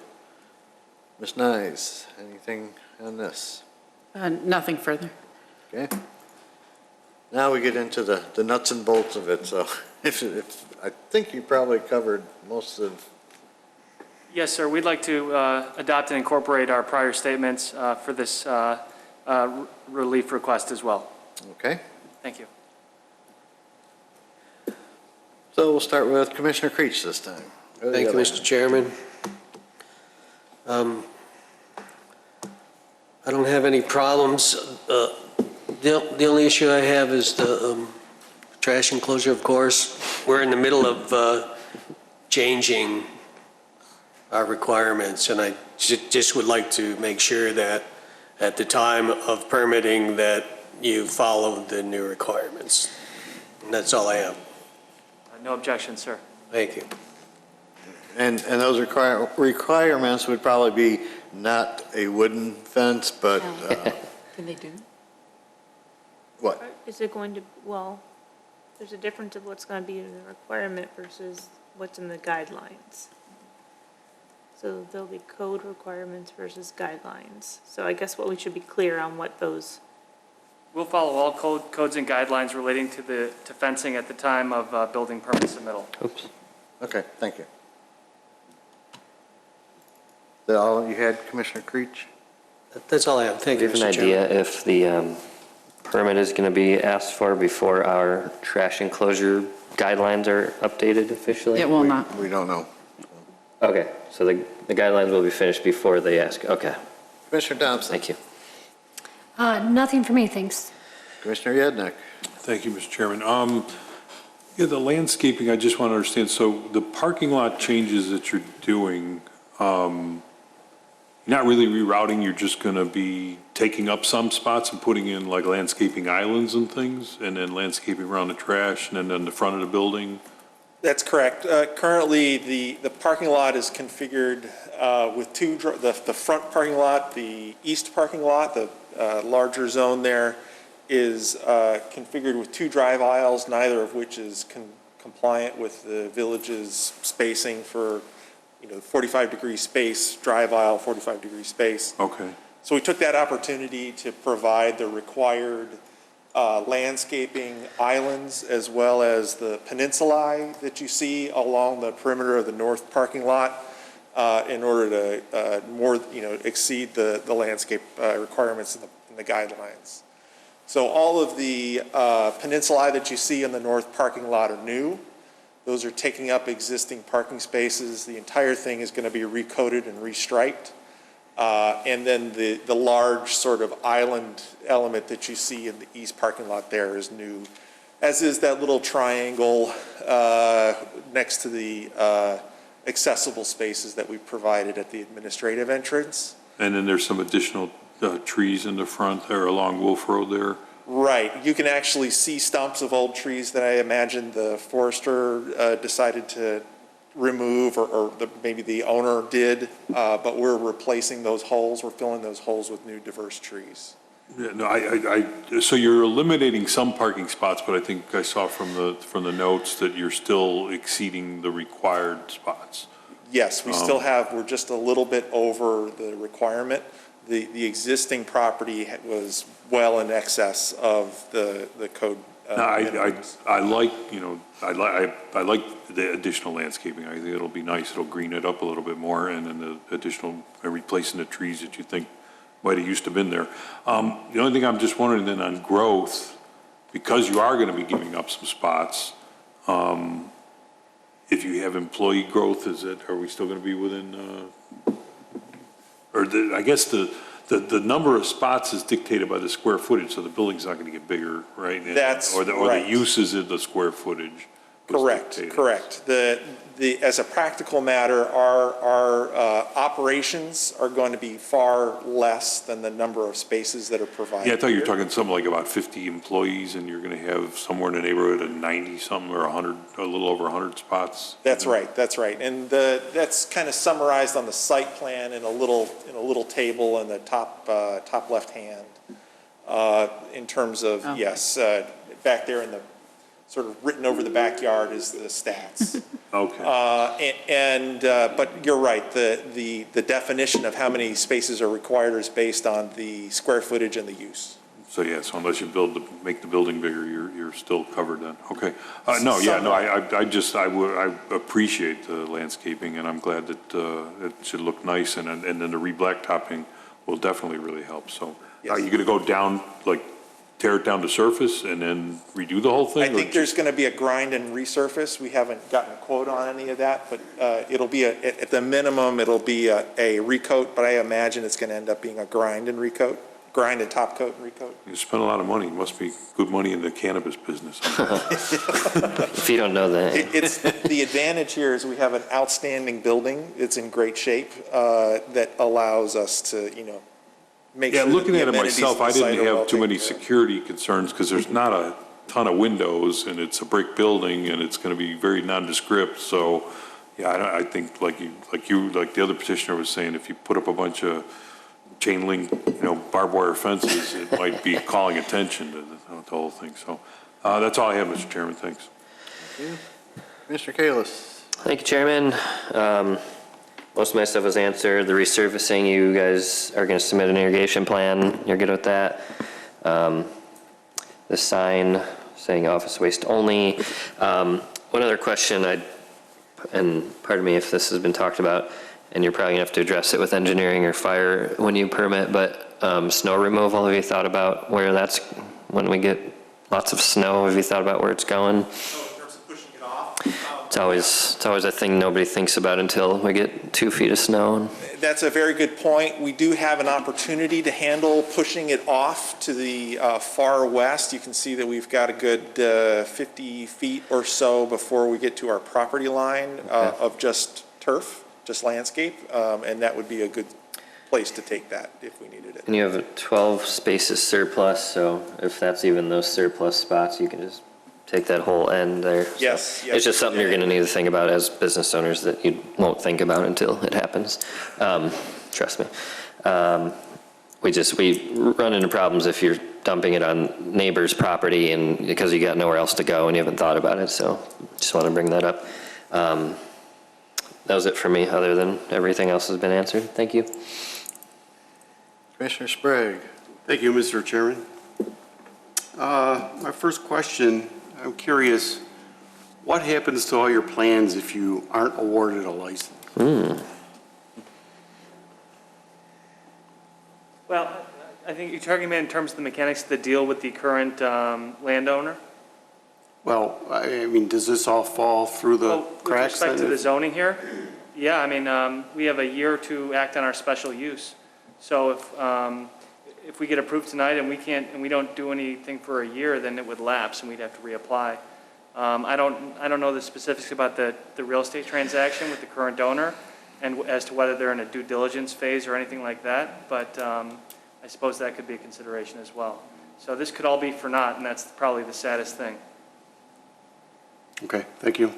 Ms. Nyes, anything on this? Nothing further. Okay. Now we get into the nuts and bolts of it, so if I think you probably covered most of. Yes, sir. We'd like to adopt and incorporate our prior statements for this relief request as well. Okay. Thank you. So we'll start with Commissioner Creech this time. Thank you, Mr. Chairman. I don't have any problems. The only issue I have is the trash enclosure, of course. We're in the middle of changing our requirements, and I just would like to make sure that at the time of permitting that you follow the new requirements. And that's all I have. No objection, sir. Thank you. And those requirements would probably be not a wooden fence, but, Can they do? what? Is it going to, well, there's a difference of what's going to be in the requirement versus what's in the guidelines. So there'll be code requirements versus guidelines. So I guess what we should be clear on what those. We'll follow all codes and guidelines relating to fencing at the time of building permit submittal. Oops. Okay, thank you. Is that all you had, Commissioner Creech? That's all I have. Thank Do you, you have an Mr. Chairman. idea if the permit is going to be asked for before our trash enclosure guidelines are updated officially? It will not. We don't know. Okay, so the guidelines will be finished before they ask. Okay, Commissioner Thompson? thank you. Nothing for me, thanks. Commissioner Yednick? Thank you, Mr. Chairman. Yeah, the landscaping, I just want to understand, so the parking lot changes that you're doing, you're not really rerouting, you're just going to be taking up some spots and putting in like landscaping islands and things, and then landscaping around the trash, and then the front of the building? That's correct. Currently, the parking lot is configured with the front parking lot, the east parking lot, the larger zone there is configured with 2 drive aisles, neither of which is compliant with the village's spacing for, 45-degree space, drive aisle, 45-degree space. Okay. So we took that opportunity to provide the required landscaping islands as well as the peninsulae that you see along the perimeter of the north parking lot in order to exceed the landscape requirements in the guidelines. So all of the peninsulae that you see in the north parking lot are new. Those are taking up existing parking spaces. The entire thing is going to be recoated and restriped. And then the large sort of island element that you see in the east parking lot there is new, as is that little triangle next to the accessible spaces that we provided at the administrative entrance. And then there's some additional trees in the front there along Wolf Road there? Right. You can actually see stumps of old trees that I imagine the forester decided to remove, or maybe the owner did, but we're replacing those holes. We're filling those holes with new diverse trees. Yeah, no, so you're eliminating some parking spots, but I think I saw from the notes that you're still exceeding the required spots. Yes, we still have, we're just a little bit over the requirement. The existing property was well in excess of the code. No, I like, I like the additional landscaping. I think it'll be nice. It'll green it up a little bit more, and then the additional, replacing the trees that you think might have used to been there. The only thing I'm just wondering then on growth, because you are going to be giving up some spots, if you have employee growth, are we still going to be within, I guess the number of spots is dictated by the square footage, so the building's not going to get bigger, right? That's Or the right. uses of the square footage. Correct. As a practical matter, our operations are going to be far less than the number of spaces that are provided. Yeah, I thought you were here. talking something like about 50 employees, and you're going to have somewhere in the neighborhood of 90-something or 100, a little over 100 spots. That's right. And that's kind of summarized on the site plan in a little table in the top left hand. In terms of, yes, back there in the, sort of written over the backyard is the stats. Okay. But you're right, the definition of how many spaces are required is based on the square footage and the use. So unless you make the building bigger, you're still covered then. Okay. I appreciate the landscaping, and I'm glad that it should look nice, and then the re-blacktopping will definitely really help. So are you going to go down, tear it down to surface and then redo the whole thing? I think there's going to be a grind and resurface. We haven't gotten a quote on any of that, but it'll be, at the minimum, it'll be a recoat, but I imagine it's going to end up being a grind and top coat and recoat. You spend a lot of money. It must be good money in the cannabis business. If you don't know that. It's the advantage here is we have an outstanding building. It's in great shape that allows us to, make sure looking that at the it amenities myself, of I the site didn't are have well too many taken care of. security concerns because there's not a ton of windows, and it's a brick building, and it's going to be very nondescript. So, I think like the other petitioner was saying, if you put up a bunch of chain link, barbed wire fences, it might be calling attention to the whole thing. So, that's all I have, Mr. Chairman. Thanks. Thank you. Mr. Kalis. Thank you, Chairman. Most of my stuff was answered. The resurfacing, you guys are going to submit an irrigation plan. You're good with that. The sign saying office waste only. One other question, and pardon me if this has been talked about, and you're probably going to have to address it with engineering or fire when you permit, but snow removal, have you thought about where that's, when we get lots of snow, have you thought about where it's going? It's always a thing nobody thinks about until we get 2 feet of snow. That's a very good point. We do have an opportunity to handle pushing it off to the far west. You can see that we've got a good 50 feet or so before we get to our property line of just turf, just landscape, and that would be a good place to take that if we needed it. And you have 12 spaces surplus, so if that's even those surplus spots, you can just take that whole end there. So Yes. it's just something you're going to need to think about as business owners that you won't think about until it happens. Trust me. We run into problems if you're dumping it on neighbor's property and because you got nowhere else to go and you haven't thought about it. So just want to bring that up. That was it for me, other than everything else has been answered. Thank you. Commissioner Sprague. Thank you, Mr. Chairman. My first question, I'm curious, what happens to all your plans if you aren't awarded a license? Well, I think you're talking about in terms of the mechanics of the deal with the current landowner? Well, I mean, does this all fall through the cracks? With respect to then? the zoning here? Yeah, I mean, we have a year to act on our special use. So if we get approved tonight and we don't do anything for a year, then it would lapse and we'd have to reapply. I don't know the specifics about the real estate transaction with the current owner and as to whether they're in a due diligence phase or anything like that, but I suppose that could be a consideration as well. So this could all be for naught, and that's probably the saddest thing. Okay, thank you.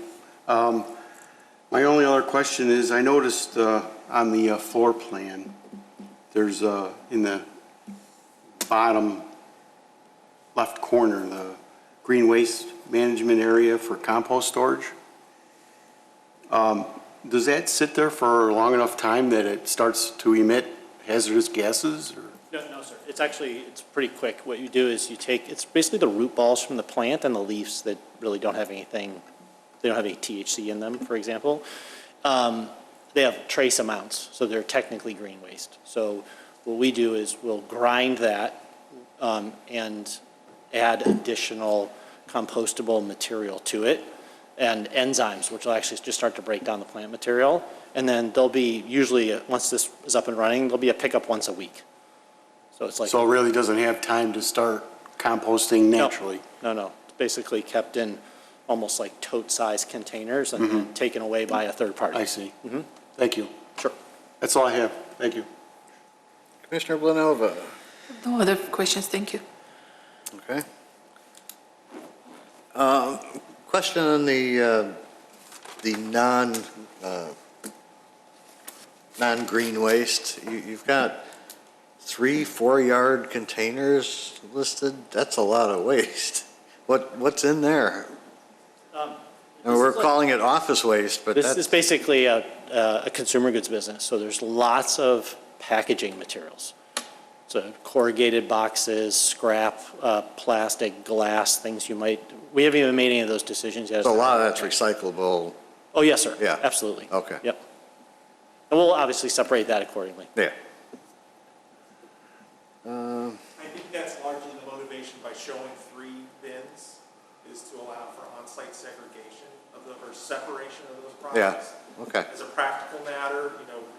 My only other question is, I noticed on the floor plan, there's in the bottom left corner, the green waste management area for compost storage. Does that sit there for a long enough time that it starts to emit hazardous gases? Or? No, sir. It's pretty quick. What you do is it's basically the root balls from the plant and the leaves that really don't have anything, they don't have any THC in them, for example. They have trace amounts, so they're technically green waste. So what we do is we'll grind that and add additional compostable material to it and enzymes, which will actually just start to break down the plant material. And then there'll be usually, once this is up and running, there'll be a pickup once a week. So it's like. So it really doesn't have time to start composting naturally? No. It's basically kept in almost like tote-sized containers and then taken away by a third party. I see. Thank you. Sure. That's all I have. Thank you. Commissioner Blanova. No other questions, thank you. Okay. Question on the non-green waste. You've got 3-4 yard containers listed. That's a lot of waste. What's in there? And we're calling it office waste, but This is basically a consumer goods business, so there's lots of packaging materials. So corrugated boxes, scrap, plastic, glass, things we haven't even made any of those decisions yet. So a lot of that's recyclable. Oh, yes, sir. Yeah. Absolutely. Okay. Yep. And we'll obviously separate that accordingly. Yeah. I think that's largely the motivation by showing 3 bins is to allow for on-site segregation or separation of those products. Yeah, okay. As a practical matter,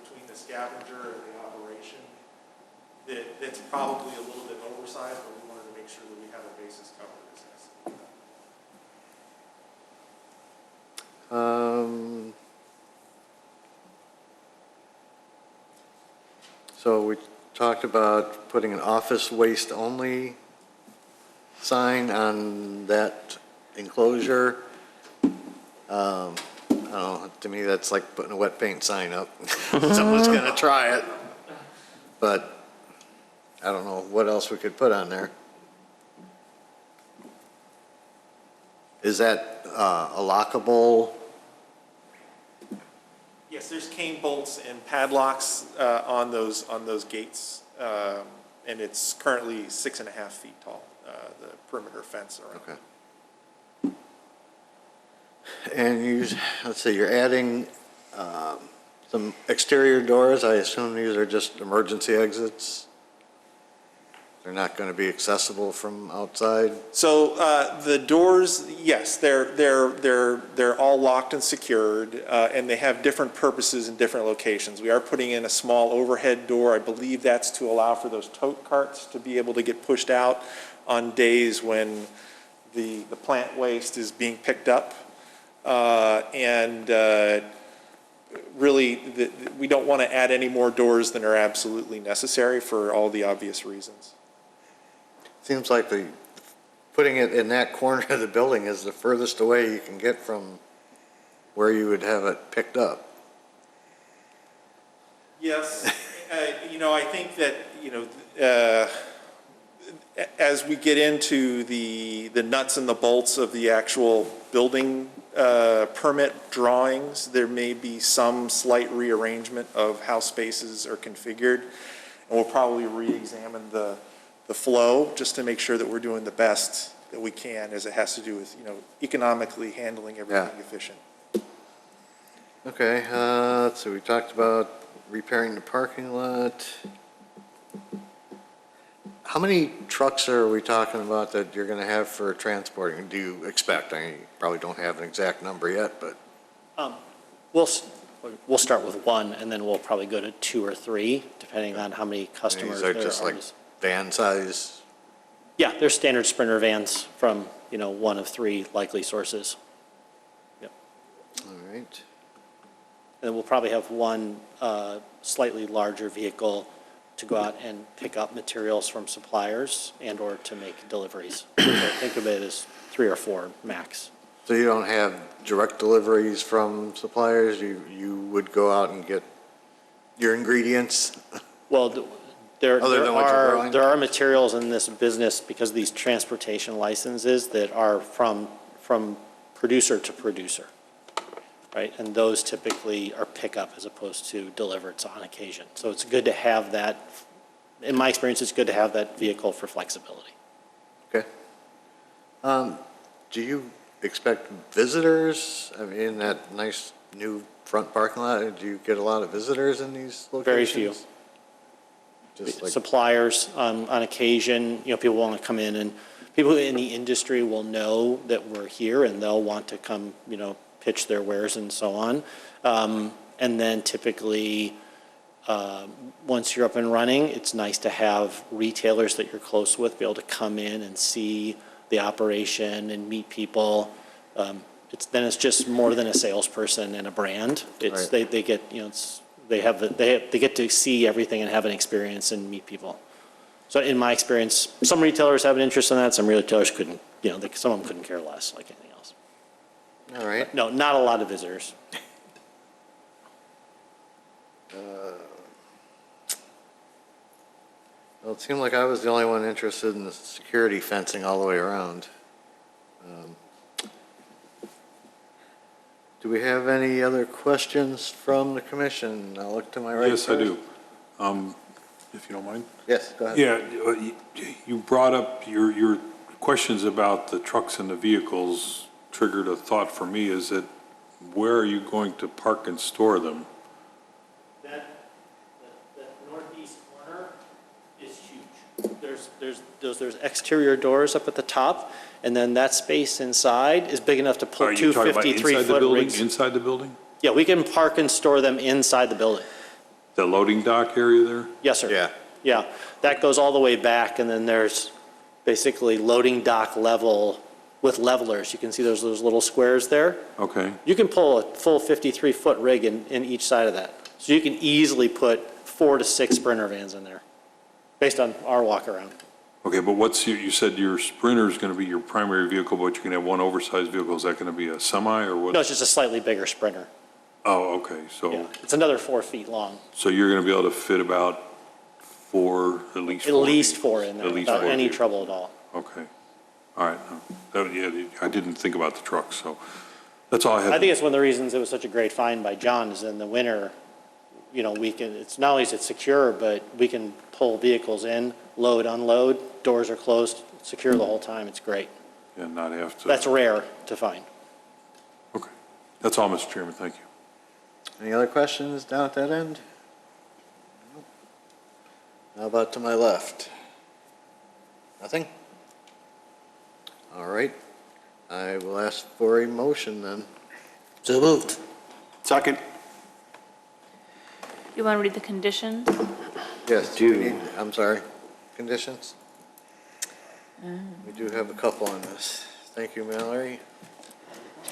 between the scavenger and the operation, that's probably a little bit oversized, but we wanted to make sure that we have a basis covered as necessary. So we talked about putting an office waste only sign on that enclosure. I don't know, to me, that's like putting a wet paint sign up. Someone's gonna try it, but I don't know what else we could put on there. Is that a lockable? Yes, there's cane bolts and padlocks on those gates, and it's currently 6.5 feet tall, the perimeter fence around. Okay. And let's see, you're adding some exterior doors. I assume these are just emergency exits? They're not going to be accessible from outside? So the doors, yes, they're all locked and secured, and they have different purposes in different locations. We are putting in a small overhead door. I believe that's to allow for those tote carts to be able to get pushed out on days when the plant waste is being picked up. Really, we don't want to add any more doors than are absolutely necessary for all the obvious reasons. Seems like putting it in that corner of the building is the furthest away you can get from where you would have it picked up. Yes, I think that, as we get into the nuts and the bolts of the actual building permit drawings, there may be some slight rearrangement of how spaces are configured, and we'll probably re-examine the flow just to make sure that we're doing the best that we can, as it has to do with, economically handling everything efficient. Okay, let's see, we talked about repairing the parking lot. How many trucks are we talking about that you're going to have for transporting? Do you expect? I mean, you probably don't have an exact number yet, but. We'll start with 1, and then we'll probably go to 2 or 3, depending on how many customers there are. These are just like van size? Yeah, they're standard Sprinter vans from, 1 of 3 likely sources. Yep. All right. And we'll probably have 1 slightly larger vehicle to go out and pick up materials from suppliers and or to make deliveries. So think of it as 3 or 4 max. So you don't have direct deliveries from suppliers? You would go out and get your ingredients? Well, Other than what you're growing? There are materials in this business because of these transportation licenses that are from producer to producer, right? And those typically are pickup as opposed to delivered on occasion. So it's good to have that, in my experience, it's good to have that vehicle for flexibility. Okay. Do you expect visitors? I mean, in that nice new front parking lot, do you get a lot of visitors in these locations? Very few. Just like, Suppliers on occasion, people want to come in, and people in the industry will know that we're here and they'll want to come, pitch their wares and so on. And then typically, once you're up and running, it's nice to have retailers that you're close with be able to come in and see the operation and meet people. It's just more than a salesperson and a brand. It's Right. they get they get to see everything and have an experience and meet people. So in my experience, some retailers have an interest in that. Some retailers couldn't. Some of them couldn't care less, like anything else. all right. No, not a lot of visitors. Well, it seemed like I was the only one interested in the security fencing all the way around. Do we have any other questions from the commission? I'll look to my right. Yes, I do. If you don't mind. Yes, go ahead. Yeah, you brought up your questions about the trucks and the vehicles triggered a thought for me, is that where are you going to park and store them? That northeast corner is huge. There's exterior doors up at the top, and then that space inside is big enough to Are put you two talking about inside the 53-foot building? rigs. Inside the building? Yeah, we can park and store them inside the building. The loading dock area there? Yes, sir. Yeah. Yeah, that goes all the way back, and then there's basically loading dock level with levelers. You can see those little squares there. Okay. You can pull a full 53-foot rig in each side of that. So you can easily put 4 to 6 Sprinter vans in there, based on our walk around. Okay, but you said your Sprinter is going to be your primary vehicle, but you can have one oversized vehicle. Is that going to be a semi or what? No, it's just a slightly bigger Sprinter. Oh, okay, so. Yeah, it's another 4 feet long. So you're going to be able to fit about at least At four? least 4 in there, At least without four any vehicles. trouble at all. Okay, all right. Yeah, I didn't think about the trucks, so that's all I had. I think it's one of the reasons it was such a great find by John, is in the winter, it's not only is it secure, but we can pull vehicles in, load, unload, doors are closed, secure the whole time. It's great. And not have to. That's rare to find. Okay, that's all, Mr. Chairman, thank you. Any other questions down at that end? How about to my left? Nothing? All right. I will ask for a motion then. So moved. Second. You want to read the conditions? Yes, I'm sorry, conditions? We do have a couple on this. Thank you, Mallory.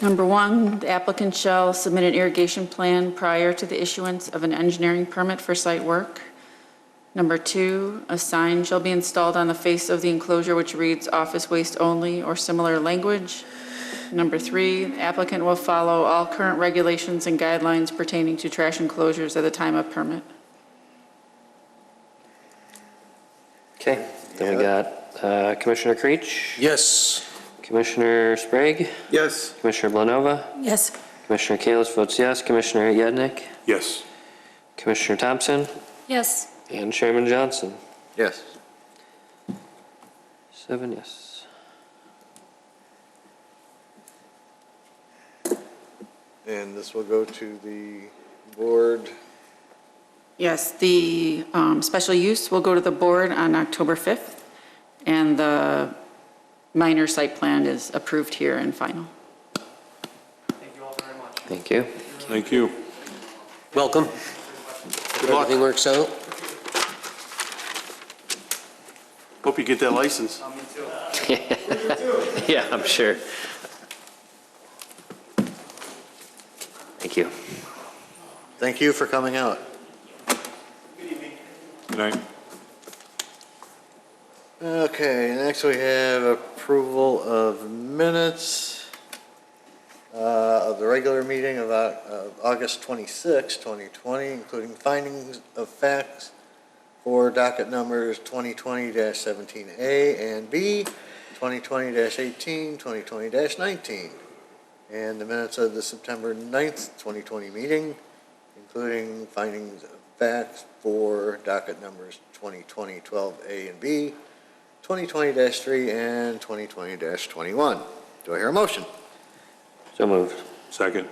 Number 1, the applicant shall submit an irrigation plan prior to the issuance of an engineering permit for site work. Number 2, a sign shall be installed on the face of the enclosure which reads "office waste only" or similar language. Number 3, the applicant will follow all current regulations and guidelines pertaining to trash enclosures at the time of permit. Okay, then we got Commissioner Creech, Yes. Commissioner Sprague, Yes. Commissioner Blanova, Yes. Commissioner Kalis votes yes, Commissioner Yednick, Yes. Commissioner Thompson, Yes. and Chairman Johnson. Yes. 7 yes. And this will go to the board. Yes, the special use will go to the board on October 5th, and the minor site plan is approved here and final. Thank you all very much. Thank you. Thank you. Welcome. Good luck. Everything works out. Hope you get that license. Me too. Yeah, I'm sure. Thank you. Thank you for coming out. Good night. Okay, next we have approval of minutes of the regular meeting of August 26, 2020, including findings of facts for docket numbers 2020-17A and B, 2020-18, 2020-19, and the minutes of the September 9th, 2020 meeting, including findings of facts for docket numbers 2020-12A and B, 2020-3, and 2020-21. Do I hear a motion? So moved. Second.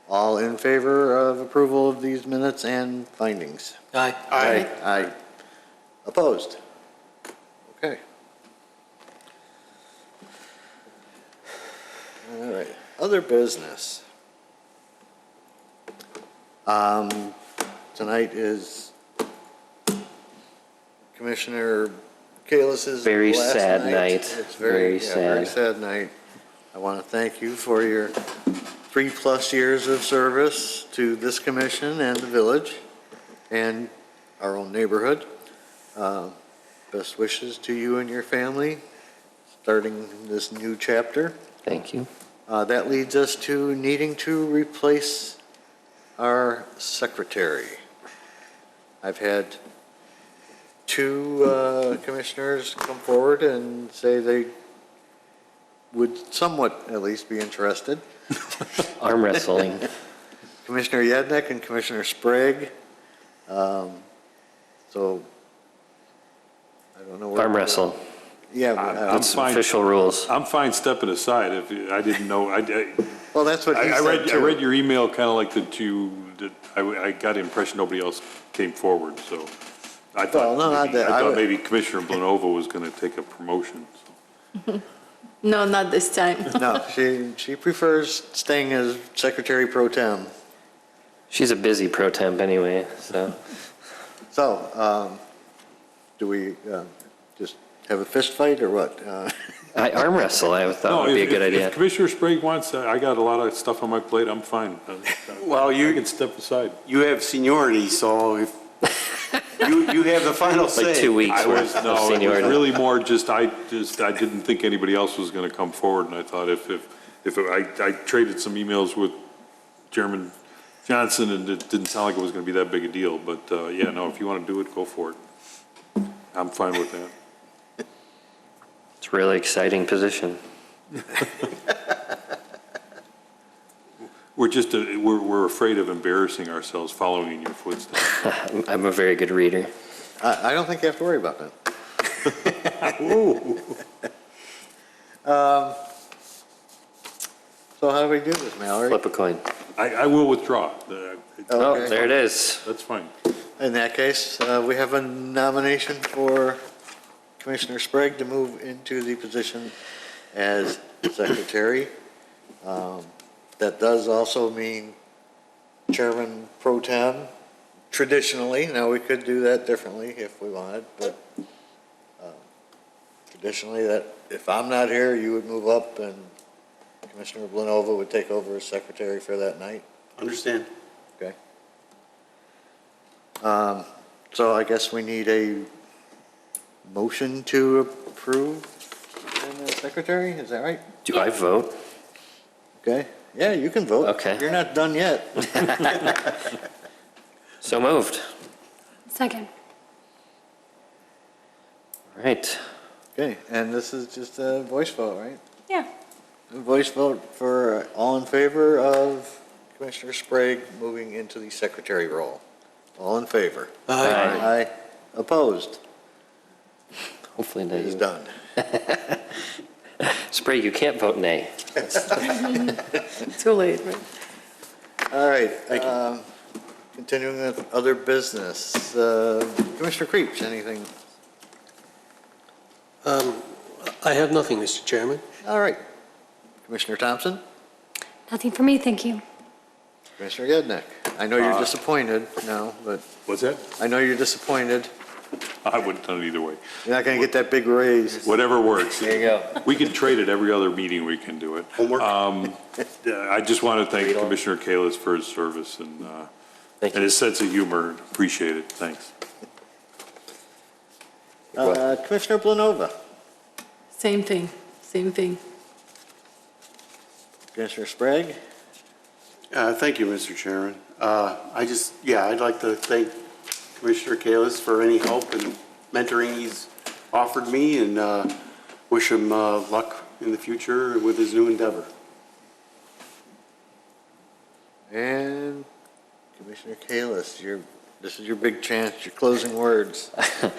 All in favor of approval of these minutes and findings? Aye. Aye. Aye. Opposed? Okay. All right, other business. Tonight is Commissioner Kalis's Very last sad night. It's Very very sad. sad night. I want to thank you for your 3+ years of service to this commission and the village and our own neighborhood. Best wishes to you and your family, starting this new chapter. Thank you. That leads us to needing to replace our secretary. I've had 2 commissioners come forward and say they would somewhat at least be interested. Arm wrestling. Commissioner Yednick and Commissioner Sprague. So, I don't know. Arm wrestle. Yeah. That's official rules. I'm fine stepping aside if, I didn't know, Well, that's what he I said read, I too. read your email kind of like I got the impression nobody else came forward, so I thought, Well, no, maybe, I I thought would- maybe Commissioner Blanova was going to take a promotion. So. No, not this time. No, she prefers staying as Secretary Pro Tem. She's a busy pro temp anyway, so. So, do we just have a fist fight or what? I arm wrestle, I thought No, would be a good if idea. Commissioner Sprague wants, I got a lot of stuff on my plate, I'm fine. Well, I you can step aside. you have seniority, so if you have the final say. Like 2 weeks I was, worth no, of it was seniority. really more just, I didn't think anybody else was going to come forward, and I thought I traded some emails with Chairman Johnson, and it didn't sound like it was going to be that big a deal, but, yeah, no, if you want to do it, go for it. I'm fine with that. It's a really exciting position. We're afraid of embarrassing ourselves following in your footsteps. I'm a very good reader. I don't think you have to worry about that. So how do we do this, Mallory? Flip a coin. I will withdraw. Oh, Okay. there it is. That's fine. In that case, we have a nomination for Commissioner Sprague to move into the position as Secretary. That does also mean Chairman Pro Tem, traditionally. Now, we could do that differently if we wanted, but traditionally, that if I'm not here, you would move up and Commissioner Blanova would take over as Secretary for that night. Understand. Okay. So I guess we need a motion to approve him as Secretary, is that right? Do I vote? Okay, yeah, you can vote. Okay. You're not done yet. So moved. Second. All right. Okay, and this is just a voice vote, right? Yeah. A voice vote for all in favor of Commissioner Sprague moving into the Secretary role. All in favor? Aye. Aye. Opposed? Hopefully It is they. done. Sprague, you can't vote nay. Too late, right? All right, continuing with other business. Commissioner Creeps, anything? I have nothing, Mr. Chairman. All right. Commissioner Thompson? Nothing for me, thank you. Commissioner Gednick? I know you're disappointed now, but What's that? I know you're disappointed. I wouldn't have done it either way. You're not going to get that big raise. Whatever works. There you go. We can trade it every other meeting, we can do it. Homework. I just want to thank Commissioner Kalis for his service and his sense of humor. Appreciate it. Thanks. Commissioner Blanova? Same thing, same thing. Commissioner Sprague? Thank you, Mr. Chairman. I'd like to thank Commissioner Kalis for any help and mentoring he's offered me, and wish him luck in the future with his new endeavor. And Commissioner Kalis, this is your big chance, your closing words. I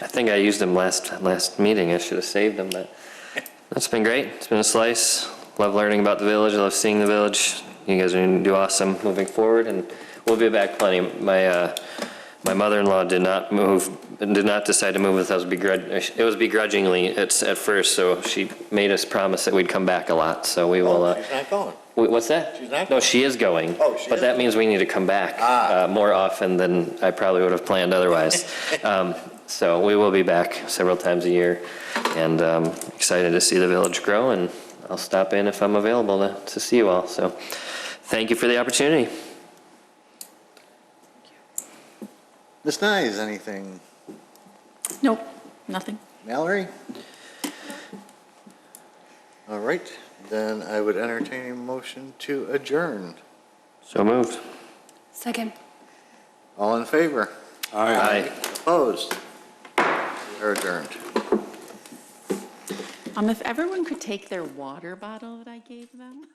think I used them last meeting. I should have saved them, but it's been great. It's been a slice. Love learning about the village. I love seeing the village. You guys are going to do awesome moving forward, and we'll be back plenty. My mother-in-law did not decide to move with us it was begrudgingly at first, so she made us promise that we'd come back a lot, so we will. She's not going. What's that? She's not No, she is going. Oh, she But is that means we need to come back more often than I probably would have planned otherwise. So we will be back several times a year, and excited to see the village grow, and I'll stop in if I'm available to see you all. So thank you for the opportunity. Ms. Nyes, anything? Nope, nothing. Mallory? All right, then I would entertain a motion to adjourn. So moved. Second. All in favor? Aye. Opposed? We are adjourned. If everyone could take their water bottle that I gave them.